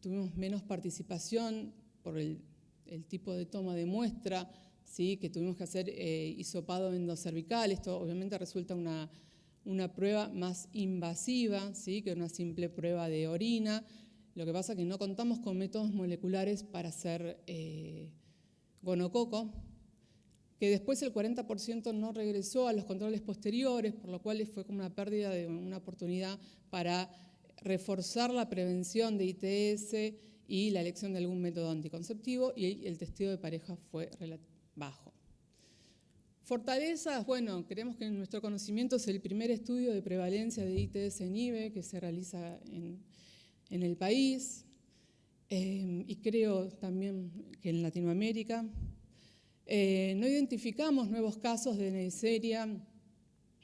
tuvimos menos participación por el tipo de toma de muestra, ¿sí? Que tuvimos que hacer hisopado endocervical. Esto obviamente resulta una prueba más invasiva, ¿sí? Que una simple prueba de orina. Lo que pasa es que no contamos con métodos moleculares para hacer gonococo, que después el 40% no regresó a los controles posteriores, por lo cual fue como una pérdida de una oportunidad para reforzar la prevención de ITS y la elección de algún método anticonceptivo, y el testeo de pareja fue bajo. Fortalezas, bueno, creemos que en nuestro conocimiento es el primer estudio de prevalencia de ITS en IBE que se realiza en el país, y creo también que en Latinoamérica. No identificamos nuevos casos de Neisseria,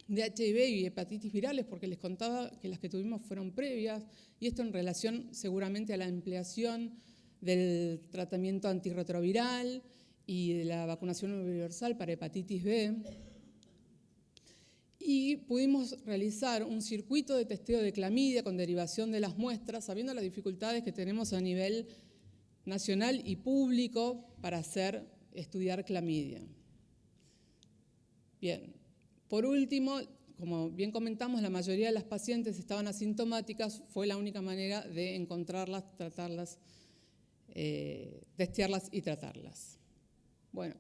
de HIV y hepatitis virales, porque les contaba que las que tuvimos fueron previas, y esto en relación seguramente a la ampliación del tratamiento antirretroviral y de la vacunación universal para hepatitis B. Y pudimos realizar un circuito de testeo de clamidia con derivación de las muestras, sabiendo las dificultades que tenemos a nivel nacional y público para estudiar clamidia. Bien, por último, como bien comentamos, la mayoría de las pacientes estaban asintomáticas, fue la única manera de encontrarlas, tratarlas, testearlas y tratarlas. Bueno,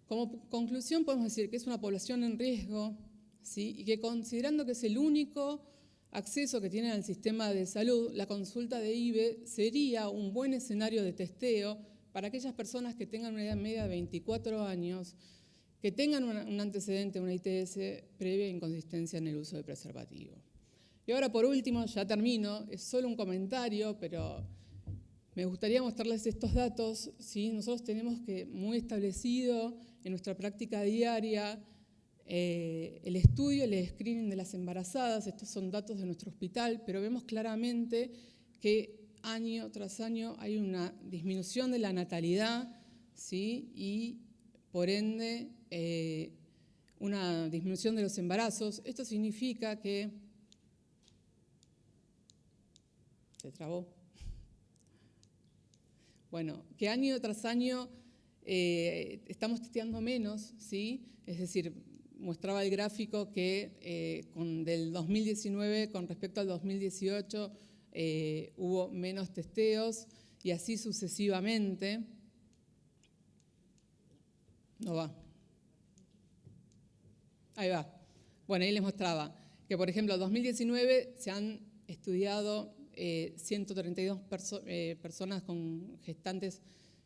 como conclusión podemos decir que es una población en riesgo, ¿sí? Y que considerando que es el único acceso que tienen al sistema de salud, la consulta de IBE sería un buen escenario de testeo para aquellas personas que tengan una edad media de 24 años, que tengan un antecedente, una ITS previa inconsistencia en el uso de preservativo. Y ahora, por último, ya termino, es solo un comentario, pero me gustaría mostrarles estos datos, ¿sí? Nosotros tenemos que muy establecido en nuestra práctica diaria el estudio, el screening de las embarazadas. Estos son datos de nuestro hospital, pero vemos claramente que año tras año hay una disminución de la natalidad, ¿sí? Y por ende una disminución de los embarazos. Esto significa que se trabó. Bueno, que año tras año estamos testeando menos, ¿sí? Es decir, mostraba el gráfico que del 2019 con respecto al 2018 hubo menos testeos y así sucesivamente. No va. Ahí va. Bueno, ahí les mostraba que, por ejemplo, en 2019 se han estudiado 132 personas con gestantes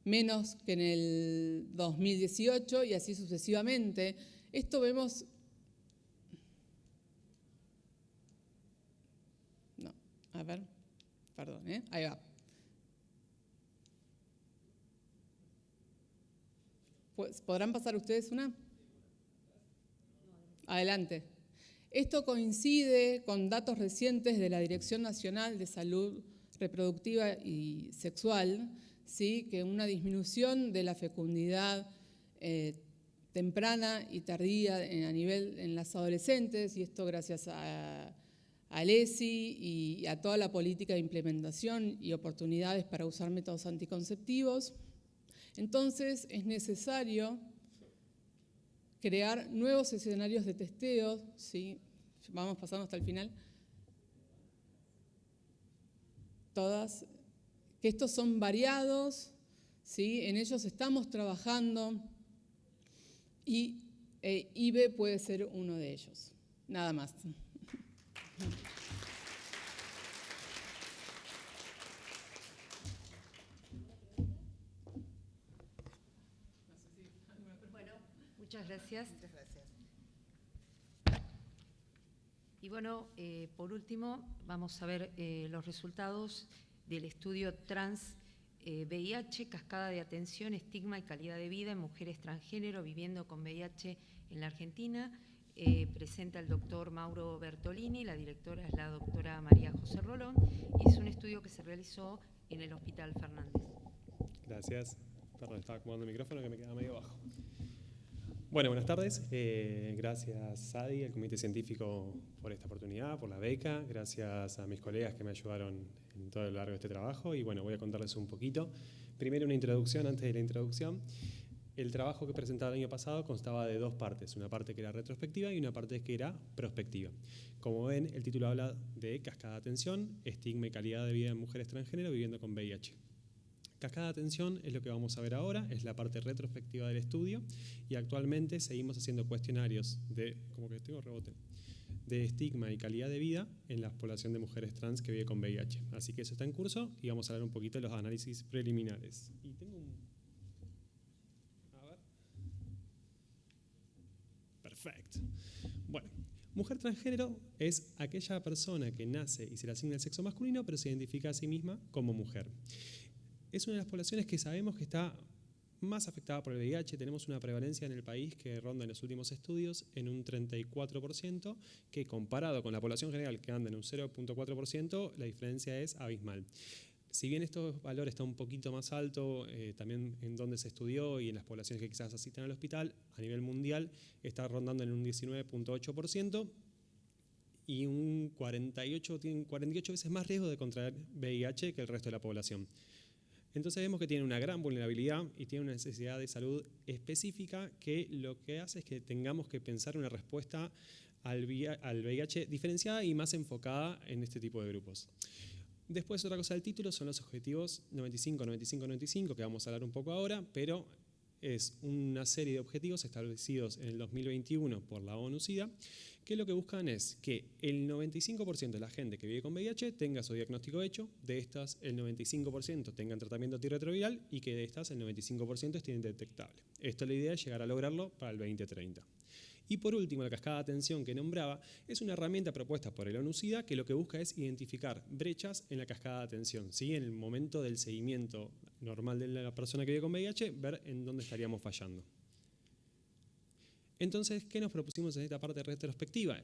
menos que en el 2018 y así sucesivamente. Esto vemos... No, a ver, perdón, ahí va. Pues, ¿podrán pasar ustedes una? Adelante. Esto coincide con datos recientes de la Dirección Nacional de Salud Reproductiva y Sexual, ¿sí? Que una disminución de la fecundidad temprana y tardía a nivel en las adolescentes, y esto gracias al ESI y a toda la política de implementación y oportunidades para usar métodos anticonceptivos. Entonces es necesario crear nuevos escenarios de testeo, ¿sí? Vamos pasando hasta el final. Todas, que estos son variados, ¿sí? En ellos estamos trabajando y IBE puede ser uno de ellos. Nada más. Muchas gracias. Muchas gracias. Y bueno, por último, vamos a ver los resultados del estudio Trans VIH, cascada de atención, estigma y calidad de vida en mujeres transgénero viviendo con VIH en la Argentina. Presenta el doctor Mauro Bertolini, la directora es la doctora María José Rolón, y es un estudio que se realizó en el Hospital Fernández. Gracias. Perdón, estaba acomodando el micrófono que me quedaba medio bajo. Bueno, buenas tardes. Gracias, Sadi, al Comité Científico, por esta oportunidad, por la beca. Gracias a mis colegas que me ayudaron en todo lo largo de este trabajo. Y bueno, voy a contarles un poquito. Primero una introducción antes de la introducción. El trabajo que presentaba el año pasado constaba de dos partes. Una parte que era retrospectiva y una parte que era prospectiva. Como ven, el título habla de cascada de atención, estigma y calidad de vida en mujeres transgénero viviendo con VIH. Cascada de atención es lo que vamos a ver ahora, es la parte retrospectiva del estudio y actualmente seguimos haciendo cuestionarios de, de estigma y calidad de vida en la población de mujeres trans que vive con VIH. Así que eso está en curso y vamos a hablar un poquito de los análisis preliminares. Y tengo un... A ver. Perfecto. Bueno, mujer transgénero es aquella persona que nace y se le asigna el sexo masculino, pero se identifica a sí misma como mujer. Es una de las poblaciones que sabemos que está más afectada por el VIH. Tenemos una prevalencia en el país que ronda en los últimos estudios en un 34%, que comparado con la población general que anda en un 0.4%, la diferencia es abismal. Si bien estos valores están un poquito más alto, también en donde se estudió y en las poblaciones que quizás asistan al hospital, a nivel mundial está rondando en un 19.8%, y tienen 48 veces más riesgo de contraer VIH que el resto de la población. Entonces vemos que tiene una gran vulnerabilidad y tiene una necesidad de salud específica que lo que hace es que tengamos que pensar una respuesta al VIH diferenciada y más enfocada en este tipo de grupos. Después, otra cosa del título son los objetivos 95-95-95, que vamos a hablar un poco ahora, pero es una serie de objetivos establecidos en el 2021 por la ONU-SIDA, que lo que buscan es que el 95% de la gente que vive con VIH tenga su diagnóstico hecho, de estas el 95% tengan tratamiento antirretroviral y que de estas el 95% esté indetectable. Esto la idea es llegar a lograrlo para el 2030. Y por último, la cascada de atención que nombraba es una herramienta propuesta por el ONU-SIDA que lo que busca es identificar brechas en la cascada de atención, ¿sí? En el momento del seguimiento normal de la persona que vive con VIH, ver en dónde estaríamos fallando. Entonces, ¿qué nos propusimos en esta parte retrospectiva?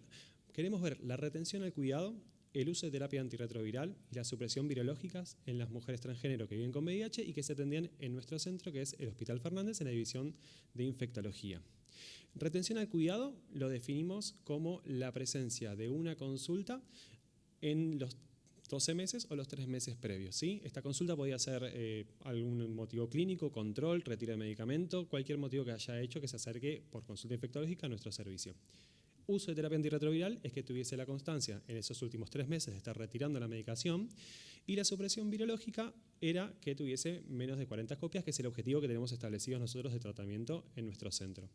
Queremos ver la retención al cuidado, el uso de terapia antirretroviral y la supresión virológicas en las mujeres transgénero que viven con VIH y que se atendían en nuestro centro, que es el Hospital Fernández, en la división de infectología. Retención al cuidado lo definimos como la presencia de una consulta en los 12 meses o los 3 meses previos, ¿sí? Esta consulta podía ser algún motivo clínico, control, retiro de medicamento, cualquier motivo que haya hecho que se acerque por consulta infectológica a nuestro servicio. Uso de terapia antirretroviral es que tuviese la constancia en esos últimos 3 meses de estar retirando la medicación, y la supresión virológica era que tuviese menos de 40 copias, que es el objetivo que tenemos establecido nosotros de tratamiento en nuestro centro.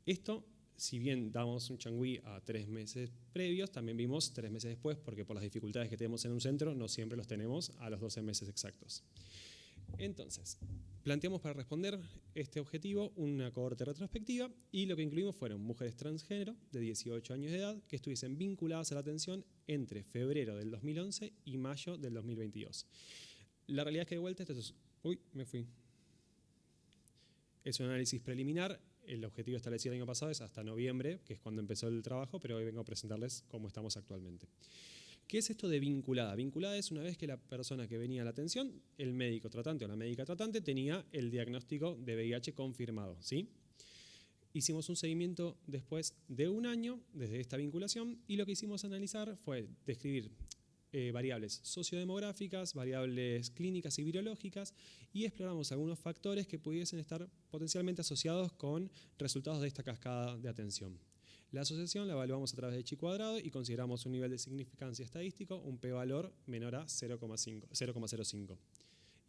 Esto, si bien damos un changüí a 3 meses previos, también vimos 3 meses después, porque por las dificultades que tenemos en un centro, no siempre los tenemos a los 12 meses exactos. Entonces, planteamos para responder este objetivo una cohorte retrospectiva y lo que incluimos fueron mujeres transgénero de 18 años de edad que estuviesen vinculadas a la atención entre febrero del 2011 y mayo del 2022. La realidad es que de vuelta esto es... Es un análisis preliminar. El objetivo establecido el año pasado es hasta noviembre, que es cuando empezó el trabajo, pero hoy vengo a presentarles cómo estamos actualmente. ¿Qué es esto de vinculada? Vinculada es una vez que la persona que venía a la atención, el médico tratante o la médica tratante, tenía el diagnóstico de VIH confirmado, ¿sí? Hicimos un seguimiento después de 1 año desde esta vinculación y lo que hicimos analizar fue describir variables sociodemográficas, variables clínicas y virológicas y exploramos algunos factores que pudiesen estar potencialmente asociados con resultados de esta cascada de atención. La asociación la evaluamos a través de chi cuadrado y consideramos un nivel de significancia estadístico, un p-valor menor a 0,05.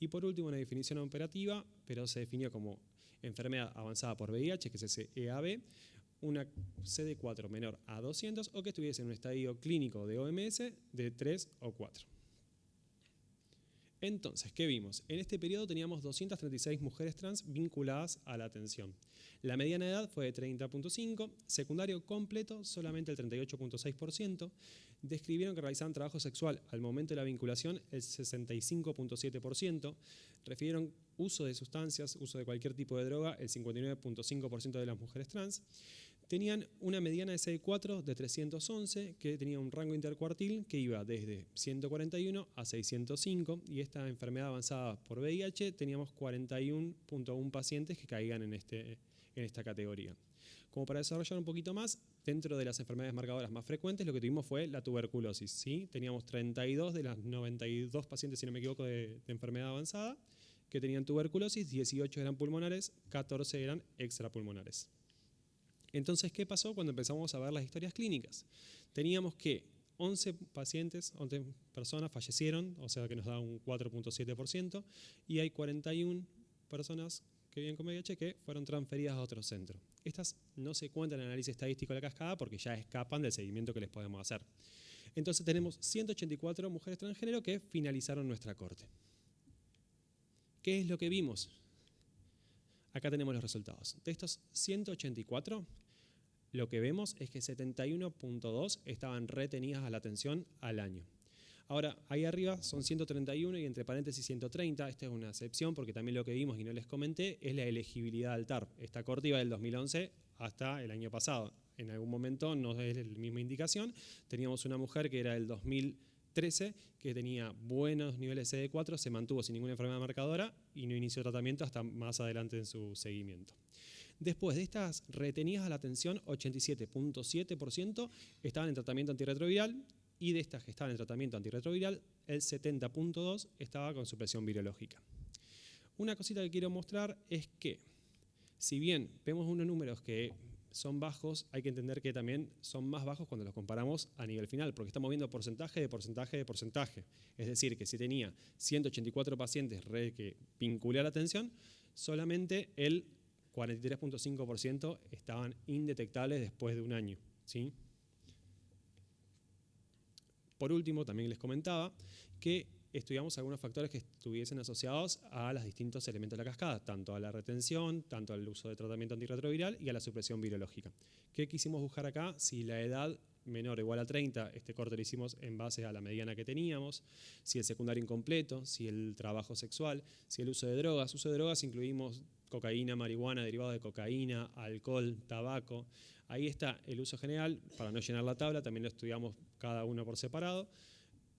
Y por último, una definición operativa, pero se definió como enfermedad avanzada por VIH, que es ese EAB, una CD4 menor a 200 o que estuviese en un estadio clínico de OMS de 3 o 4. Entonces, ¿qué vimos? En este periodo teníamos 236 mujeres trans vinculadas a la atención. La mediana de edad fue de 30.5, secundario completo solamente el 38.6%, describieron que realizaban trabajo sexual al momento de la vinculación el 65.7%, refirieron uso de sustancias, uso de cualquier tipo de droga el 59.5% de las mujeres trans, tenían una mediana de CD4 de 311, que tenía un rango intercuartil que iba desde 141 a 605, y esta enfermedad avanzada por VIH teníamos 41.1 pacientes que caían en esta categoría. Como para desarrollar un poquito más, dentro de las enfermedades marcadoras más frecuentes, lo que tuvimos fue la tuberculosis, ¿sí? Teníamos 32 de las 92 pacientes, si no me equivoco, de enfermedad avanzada, que tenían tuberculosis, 18 eran pulmonares, 14 eran extrapulmonares. Entonces, ¿qué pasó cuando empezamos a ver las historias clínicas? Teníamos que 11 personas fallecieron, o sea que nos da un 4.7%, y hay 41 personas que viven con VIH que fueron transferidas a otro centro. Estas no se cuentan en el análisis estadístico de la cascada porque ya escapan del seguimiento que les podemos hacer. Entonces tenemos 184 mujeres transgénero que finalizaron nuestra corte. ¿Qué es lo que vimos? Acá tenemos los resultados. De estos 184, lo que vemos es que 71.2 estaban retenidas a la atención al año. Ahora, ahí arriba son 131 y entre paréntesis 130. Esta es una excepción porque también lo que vimos y no les comenté es la elegibilidad al TARP. Esta corte iba del 2011 hasta el año pasado. En algún momento, no es la misma indicación, teníamos una mujer que era del 2013 que tenía buenos niveles CD4, se mantuvo sin ninguna enfermedad marcadora y no inició tratamiento hasta más adelante en su seguimiento. Después de estas retenidas a la atención, 87.7% estaban en tratamiento antirretroviral, y de estas que estaban en tratamiento antirretroviral, el 70.2% estaba con supresión virológica. Una cosita que quiero mostrar es que, si bien vemos unos números que son bajos, hay que entender que también son más bajos cuando los comparamos a nivel final, porque estamos viendo porcentaje de porcentaje de porcentaje. Es decir, que si tenía 184 pacientes que vinculé a la atención, solamente el 43.5% estaban indetectables después de un año, ¿sí? Por último, también les comentaba que estudiamos algunos factores que estuviesen asociados a los distintos elementos de la cascada, tanto a la retención, tanto al uso de tratamiento antirretroviral y a la supresión virológica. ¿Qué quisimos buscar acá? Si la edad menor o igual a 30, este corte lo hicimos en base a la mediana que teníamos, si el secundario incompleto, si el trabajo sexual, si el uso de drogas. Uso de drogas incluimos cocaína, marihuana, derivados de cocaína, alcohol, tabaco. Ahí está el uso general, para no llenar la tabla, también lo estudiamos cada uno por separado.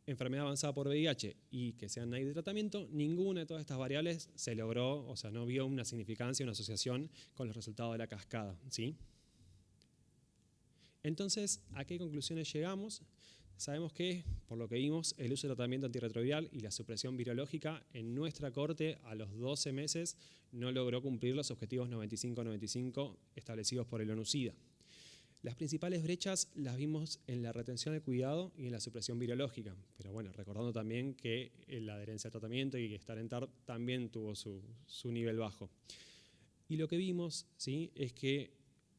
Enfermedad avanzada por VIH y que sean naive de tratamiento, ninguna de todas estas variables se logró, o sea, no vio una significancia, una asociación con los resultados de la cascada, ¿sí? Entonces, ¿a qué conclusiones llegamos? Sabemos que, por lo que vimos, el uso de tratamiento antirretroviral y la supresión virológica en nuestra corte a los 12 meses no logró cumplir los objetivos 95-95 establecidos por el ONU-SIDA. Las principales brechas las vimos en la retención al cuidado y en la supresión virológica, pero bueno, recordando también que la adherencia al tratamiento y que estar en TARP también tuvo su nivel bajo. Y lo que vimos, ¿sí?, es que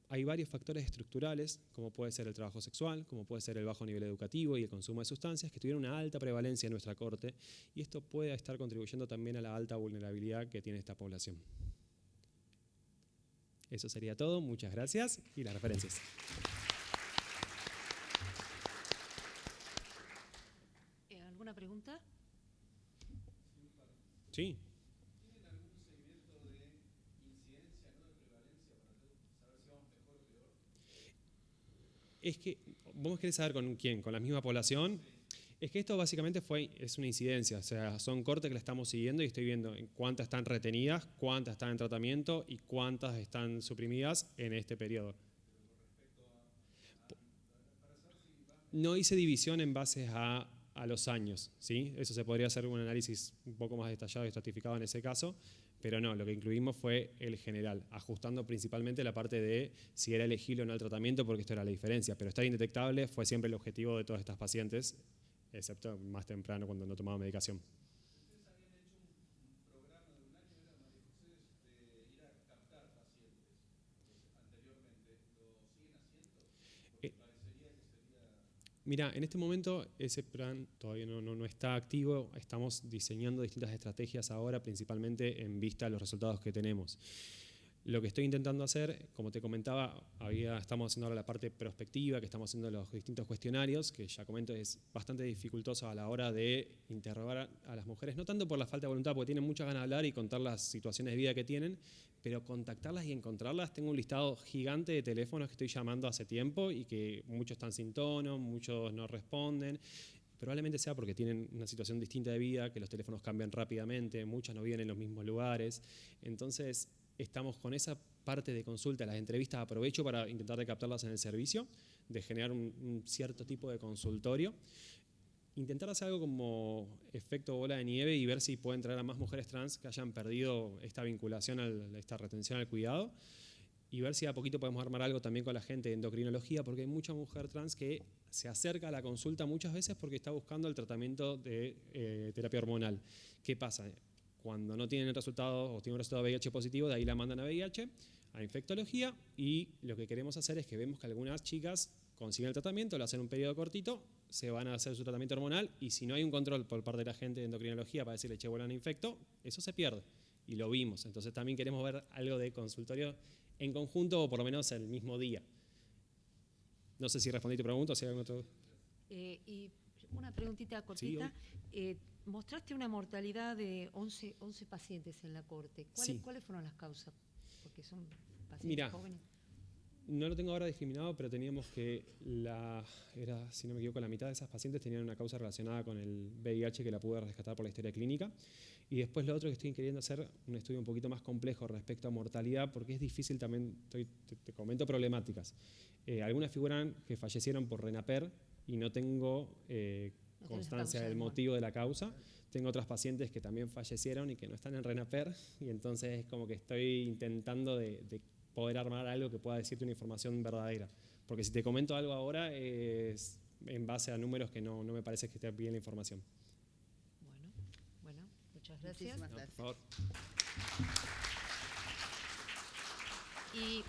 hay varios factores estructurales, como puede ser el trabajo sexual, como puede ser el bajo nivel educativo y el consumo de sustancias, que tuvieron una alta prevalencia en nuestra corte, y esto puede estar contribuyendo también a la alta vulnerabilidad que tiene esta población. Eso sería todo, muchas gracias y las referencias. ¿Alguna pregunta? Sí. ¿Tienen algún seguimiento de incidencia, no de prevalencia, para saber si vamos mejor o peor? Es que, ¿vos querés saber con quién? ¿Con la misma población? Sí. Es que esto básicamente es una incidencia, o sea, son cortes que la estamos siguiendo y estoy viendo en cuántas están retenidas, cuántas están en tratamiento y cuántas están suprimidas en este periodo. No hice división en base a los años, ¿sí? Eso se podría hacer un análisis un poco más detallado y estratificado en ese caso, pero no, lo que incluimos fue el general, ajustando principalmente la parte de si era elegible o no el tratamiento, porque esto era la diferencia, pero estar indetectable fue siempre el objetivo de todas estas pacientes, excepto más temprano cuando no tomaba medicación. Ustedes habían hecho un programa de un año, era María José, de ir a captar pacientes anteriormente. ¿Lo siguen haciendo? Porque parecería que sería... Mira, en este momento ese plan todavía no está activo, estamos diseñando distintas estrategias ahora, principalmente en vista de los resultados que tenemos. Lo que estoy intentando hacer, como te comentaba, estamos haciendo ahora la parte prospectiva, que estamos haciendo los distintos cuestionarios, que ya comento es bastante dificultoso a la hora de interrogar a las mujeres, no tanto por la falta de voluntad, porque tienen muchas ganas de hablar y contar las situaciones de vida que tienen, pero contactarlas y encontrarlas. Tengo un listado gigante de teléfonos que estoy llamando hace tiempo y que muchos están sin tono, muchos no responden. Probablemente sea porque tienen una situación distinta de vida, que los teléfonos cambian rápidamente, muchas no viven en los mismos lugares. Entonces, estamos con esa parte de consulta, las entrevistas aprovecho para intentar de captarlas en el servicio, de generar un cierto tipo de consultorio. Intentar hacer algo como efecto bola de nieve y ver si pueden traer a más mujeres trans que hayan perdido esta vinculación, esta retención al cuidado, y ver si a poquito podemos armar algo también con la gente de endocrinología, porque hay mucha mujer trans que se acerca a la consulta muchas veces porque está buscando el tratamiento de terapia hormonal. ¿Qué pasa? Cuando no tienen el resultado o tienen un resultado VIH positivo, de ahí la mandan a VIH, a infectología, y lo que queremos hacer es que vemos que algunas chicas consiguen el tratamiento, lo hacen un periodo cortito, se van a hacer su tratamiento hormonal, y si no hay un control por parte de la gente de endocrinología para decirle, che, vuelan infecto, eso se pierde, y lo vimos. Entonces también queremos ver algo de consultorio en conjunto, o por lo menos el mismo día. No sé si respondí tu pregunta o si hay algún otro. Y una preguntita cortita. Sí, mostraste una mortalidad de 11 pacientes en la corte. Sí. ¿Cuáles fueron las causas? Porque son pacientes Mirá, jóvenes. No lo tengo ahora discriminado, pero teníamos que, si no me equivoco, la mitad de esas pacientes tenían una causa relacionada con el VIH que la pude rescatar por la historia clínica. Y después lo otro que estoy queriendo hacer, un estudio un poquito más complejo respecto a mortalidad, porque es difícil también, te comento problemáticas. Algunas figuran que fallecieron por RENAPER y no tengo constancia del motivo de la causa. Tengo otras pacientes que también fallecieron y que no están en RENAPER, y entonces es como que estoy intentando de poder armar algo que pueda decirte una información verdadera. Porque si te comento algo ahora es en base a números que no me parece que esté bien la información. Bueno, muchas gracias. Muchísimas No, gracias. por favor. Y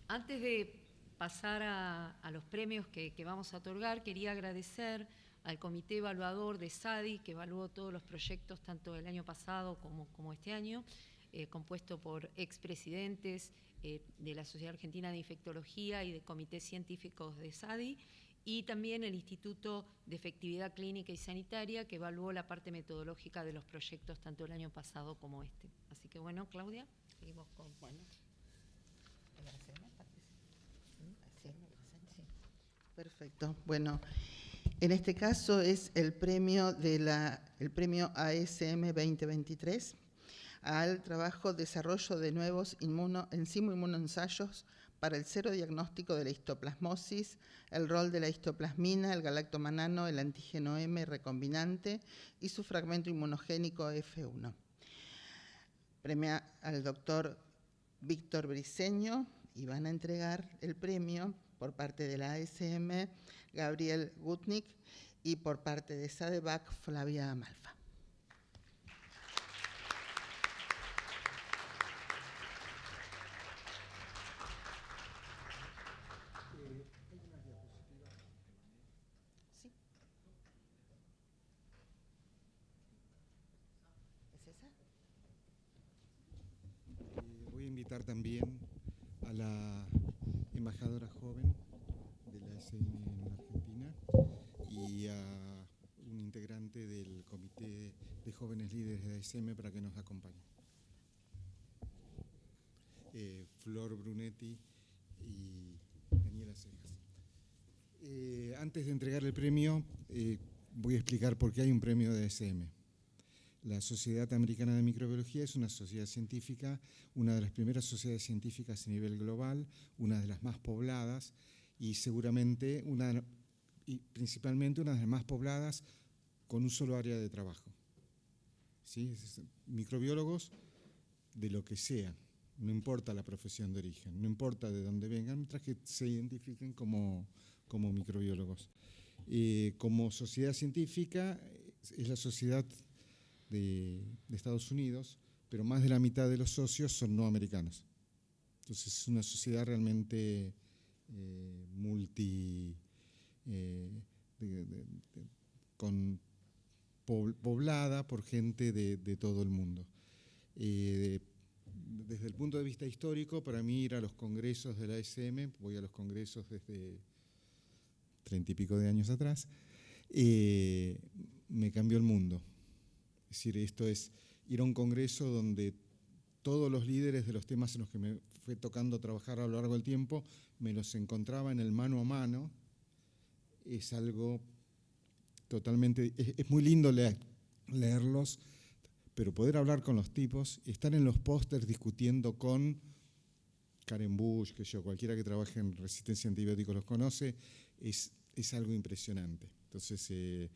antes de pasar a los premios que vamos a otorgar, quería agradecer al comité evaluador de SADI, que evaluó todos los proyectos, tanto el año pasado como este año, compuesto por expresidentes de la Sociedad Argentina de Infectología y de comités científicos de SADI, y también el Instituto de Efectividad Clínica y Sanitaria, que evaluó la parte metodológica de los proyectos tanto el año pasado como este. Así que bueno, Claudia, seguimos con... Perfecto. Bueno, en este caso es el premio ASM 2023 al trabajo desarrollo de nuevos enzimo-inmunoensayos para el serodiagnóstico de la histoplasmosis, el rol de la histoplasmina, el galactomanano, el antígeno M recombinante y su fragmento inmunogénico F1. Premia al doctor Víctor Briceño, y van a entregar el premio por parte de la ASM Gabriel Gutnick y por parte de SADEVAC Flavia Amalfa. Voy a invitar también a la embajadora joven de la ASM en la Argentina y a un integrante del comité de jóvenes líderes de ASM para que nos acompañen. Flor Brunetti y Daniela Cejas. Antes de entregar el premio, voy a explicar por qué hay un premio de ASM. La Sociedad Americana de Microbiología es una sociedad científica, una de las primeras sociedades científicas a nivel global, una de las más pobladas y seguramente principalmente una de las más pobladas con un solo área de trabajo. ¿Sí? Microbiólogos de lo que sea, no importa la profesión de origen, no importa de dónde vengan, mientras que se identifiquen como microbiólogos. Como sociedad científica es la sociedad de Estados Unidos, pero más de la mitad de los socios son no americanos. Entonces es una sociedad realmente poblada por gente de todo el mundo. desde el punto de vista histórico, para mí ir a los congresos de la ASM, voy a los congresos desde 30 y pico de años atrás, me cambió el mundo. Es decir, esto es ir a un congreso donde todos los líderes de los temas en los que me fue tocando trabajar a lo largo del tiempo, me los encontraba en el mano a mano. Es algo totalmente, es muy lindo leerlos, pero poder hablar con los tipos, estar en los pósters discutiendo con Karen Bush, que yo, cualquiera que trabaje en resistencia a antibióticos los conoce, es algo impresionante. Entonces,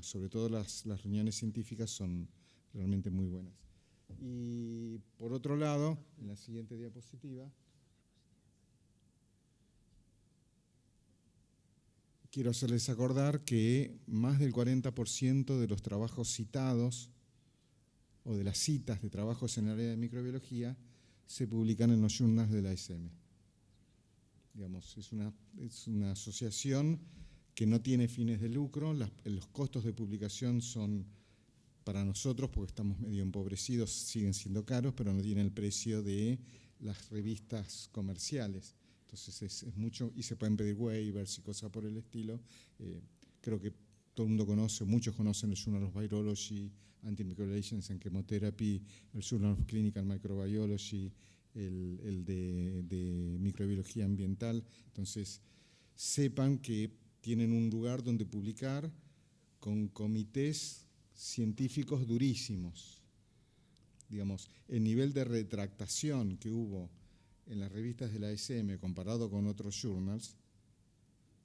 sobre todo las reuniones científicas son realmente muy buenas. Y por otro lado, en la siguiente diapositiva, quiero hacerles acordar que más del 40% de los trabajos citados o de las citas de trabajos en el área de microbiología se publican en los journals de la ASM. Digamos, es una asociación que no tiene fines de lucro. Los costos de publicación son para nosotros, porque estamos medio empobrecidos, siguen siendo caros, pero no tienen el precio de las revistas comerciales. Entonces es mucho, y se pueden pedir waivers y cosas por el estilo. Creo que todo el mundo conoce, muchos conocen el Journal of Virology, Antimicrobial Agents and Chemotherapy, el Journal of Clinical Microbiology, el de microbiología ambiental. Entonces, sepan que tienen un lugar donde publicar con comités científicos durísimos. Digamos, el nivel de retractación que hubo en las revistas de la ASM comparado con otros journals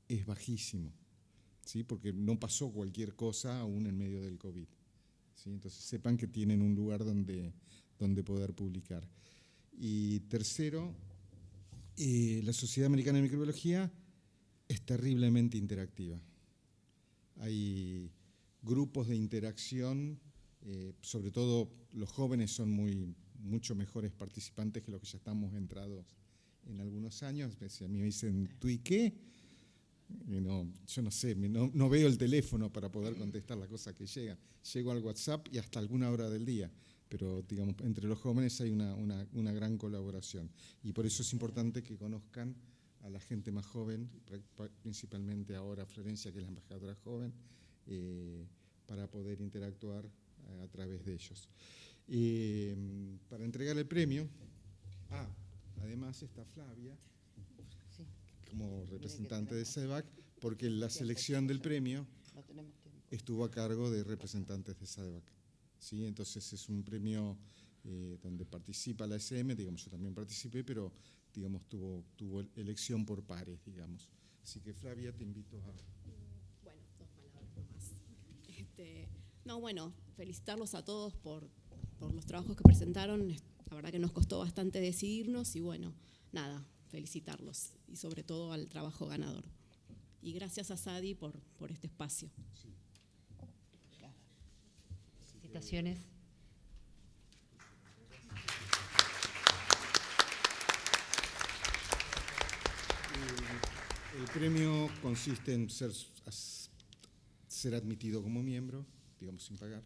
es bajísimo, ¿sí? Porque no pasó cualquier cosa aún en medio del COVID, ¿sí? Entonces sepan que tienen un lugar donde poder publicar. Y tercero, la Sociedad Americana de Microbiología es terriblemente interactiva. Hay grupos de interacción, sobre todo los jóvenes son mucho mejores participantes que los que ya estamos entrados en algunos años. Si a mí me dicen, ¿tú y qué? Yo no sé, no veo el teléfono para poder contestar las cosas que llegan. Llego al WhatsApp y hasta alguna hora del día, pero digamos, entre los jóvenes hay una gran colaboración. Y por eso es importante que conozcan a la gente más joven, principalmente ahora Florencia, que es la embajadora joven, para poder interactuar a través de ellos. Para entregar el premio, además está Flavia, como representante de SADEVAC, porque la selección del premio estuvo a cargo de representantes de SADEVAC, ¿sí? Entonces es un premio donde participa la SM, digamos, yo también participé, pero digamos, tuvo elección por pares, digamos. Así que Flavia, te invito a... Bueno, 2 palabras nomás. Felicitarlos a todos por los trabajos que presentaron. La verdad que nos costó bastante decidirnos y felicitarlos y sobre todo al trabajo ganador. Y gracias a Sadi por este espacio. Sí. Felicitaciones. El premio consiste en ser admitido como miembro, digamos sin pagar,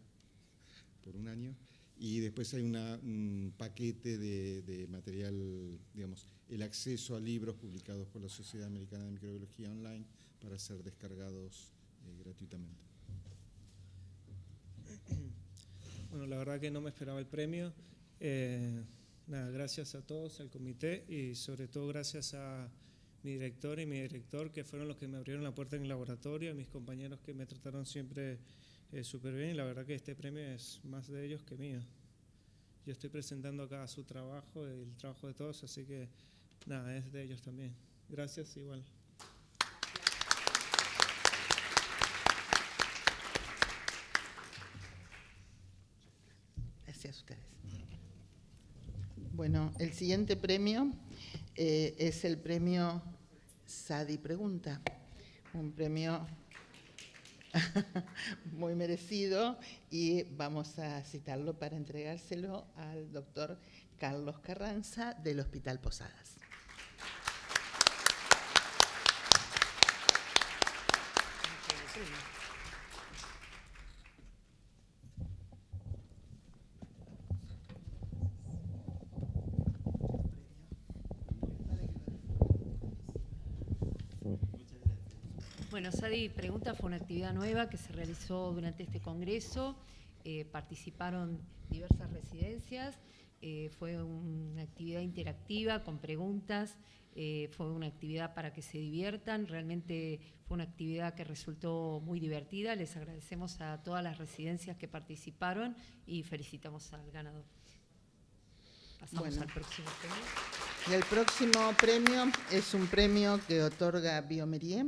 por un año, y después hay un paquete de material, digamos, el acceso a libros publicados por la Sociedad Americana de Microbiología online para ser descargados gratuitamente. Bueno, la verdad que no me esperaba el premio. Gracias a todos, al comité y sobre todo gracias a mi director y mi director, que fueron los que me abrieron la puerta en el laboratorio, a mis compañeros que me trataron siempre súper bien, y la verdad que este premio es más de ellos que mío. Yo estoy presentando acá su trabajo, el trabajo de todos, así que es de ellos también. Gracias, igual. Gracias a ustedes. Bueno, el siguiente premio es el premio Sadi Pregunta, un premio muy merecido, y vamos a citarlo para entregárselo al doctor Carlos Carranza del Hospital Posadas. Bueno, Sadi Pregunta fue una actividad nueva que se realizó durante este congreso. Participaron diversas residencias. Fue una actividad interactiva con preguntas. Fue una actividad para que se diviertan. Realmente fue una actividad que resultó muy divertida. Les agradecemos a todas las residencias que participaron y felicitamos al ganador. Pasamos al próximo premio. Y el próximo premio es un premio que otorga Biomerie,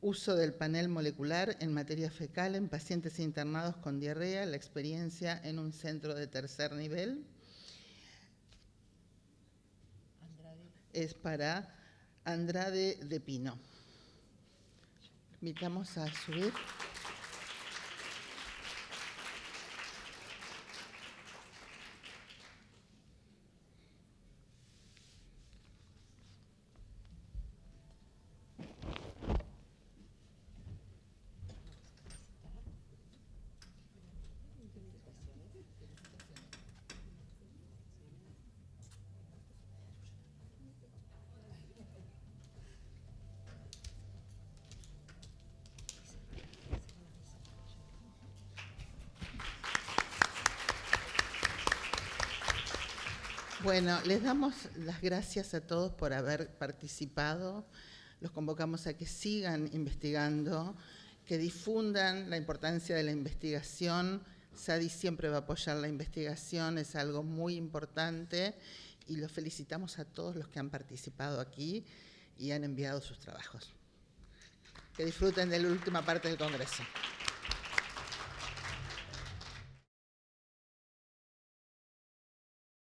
uso del panel molecular en materia fecal en pacientes internados con diarrea, la experiencia en un centro de tercer nivel. Es para Andrade de Pino. Invitamos a subir. Bueno, les damos las gracias a todos por haber participado. Los convocamos a que sigan investigando, que difundan la importancia de la investigación. SADI siempre va a apoyar la investigación, es algo muy importante, y los felicitamos a todos los que han participado aquí y han enviado sus trabajos. Que disfruten de la última parte del Congreso.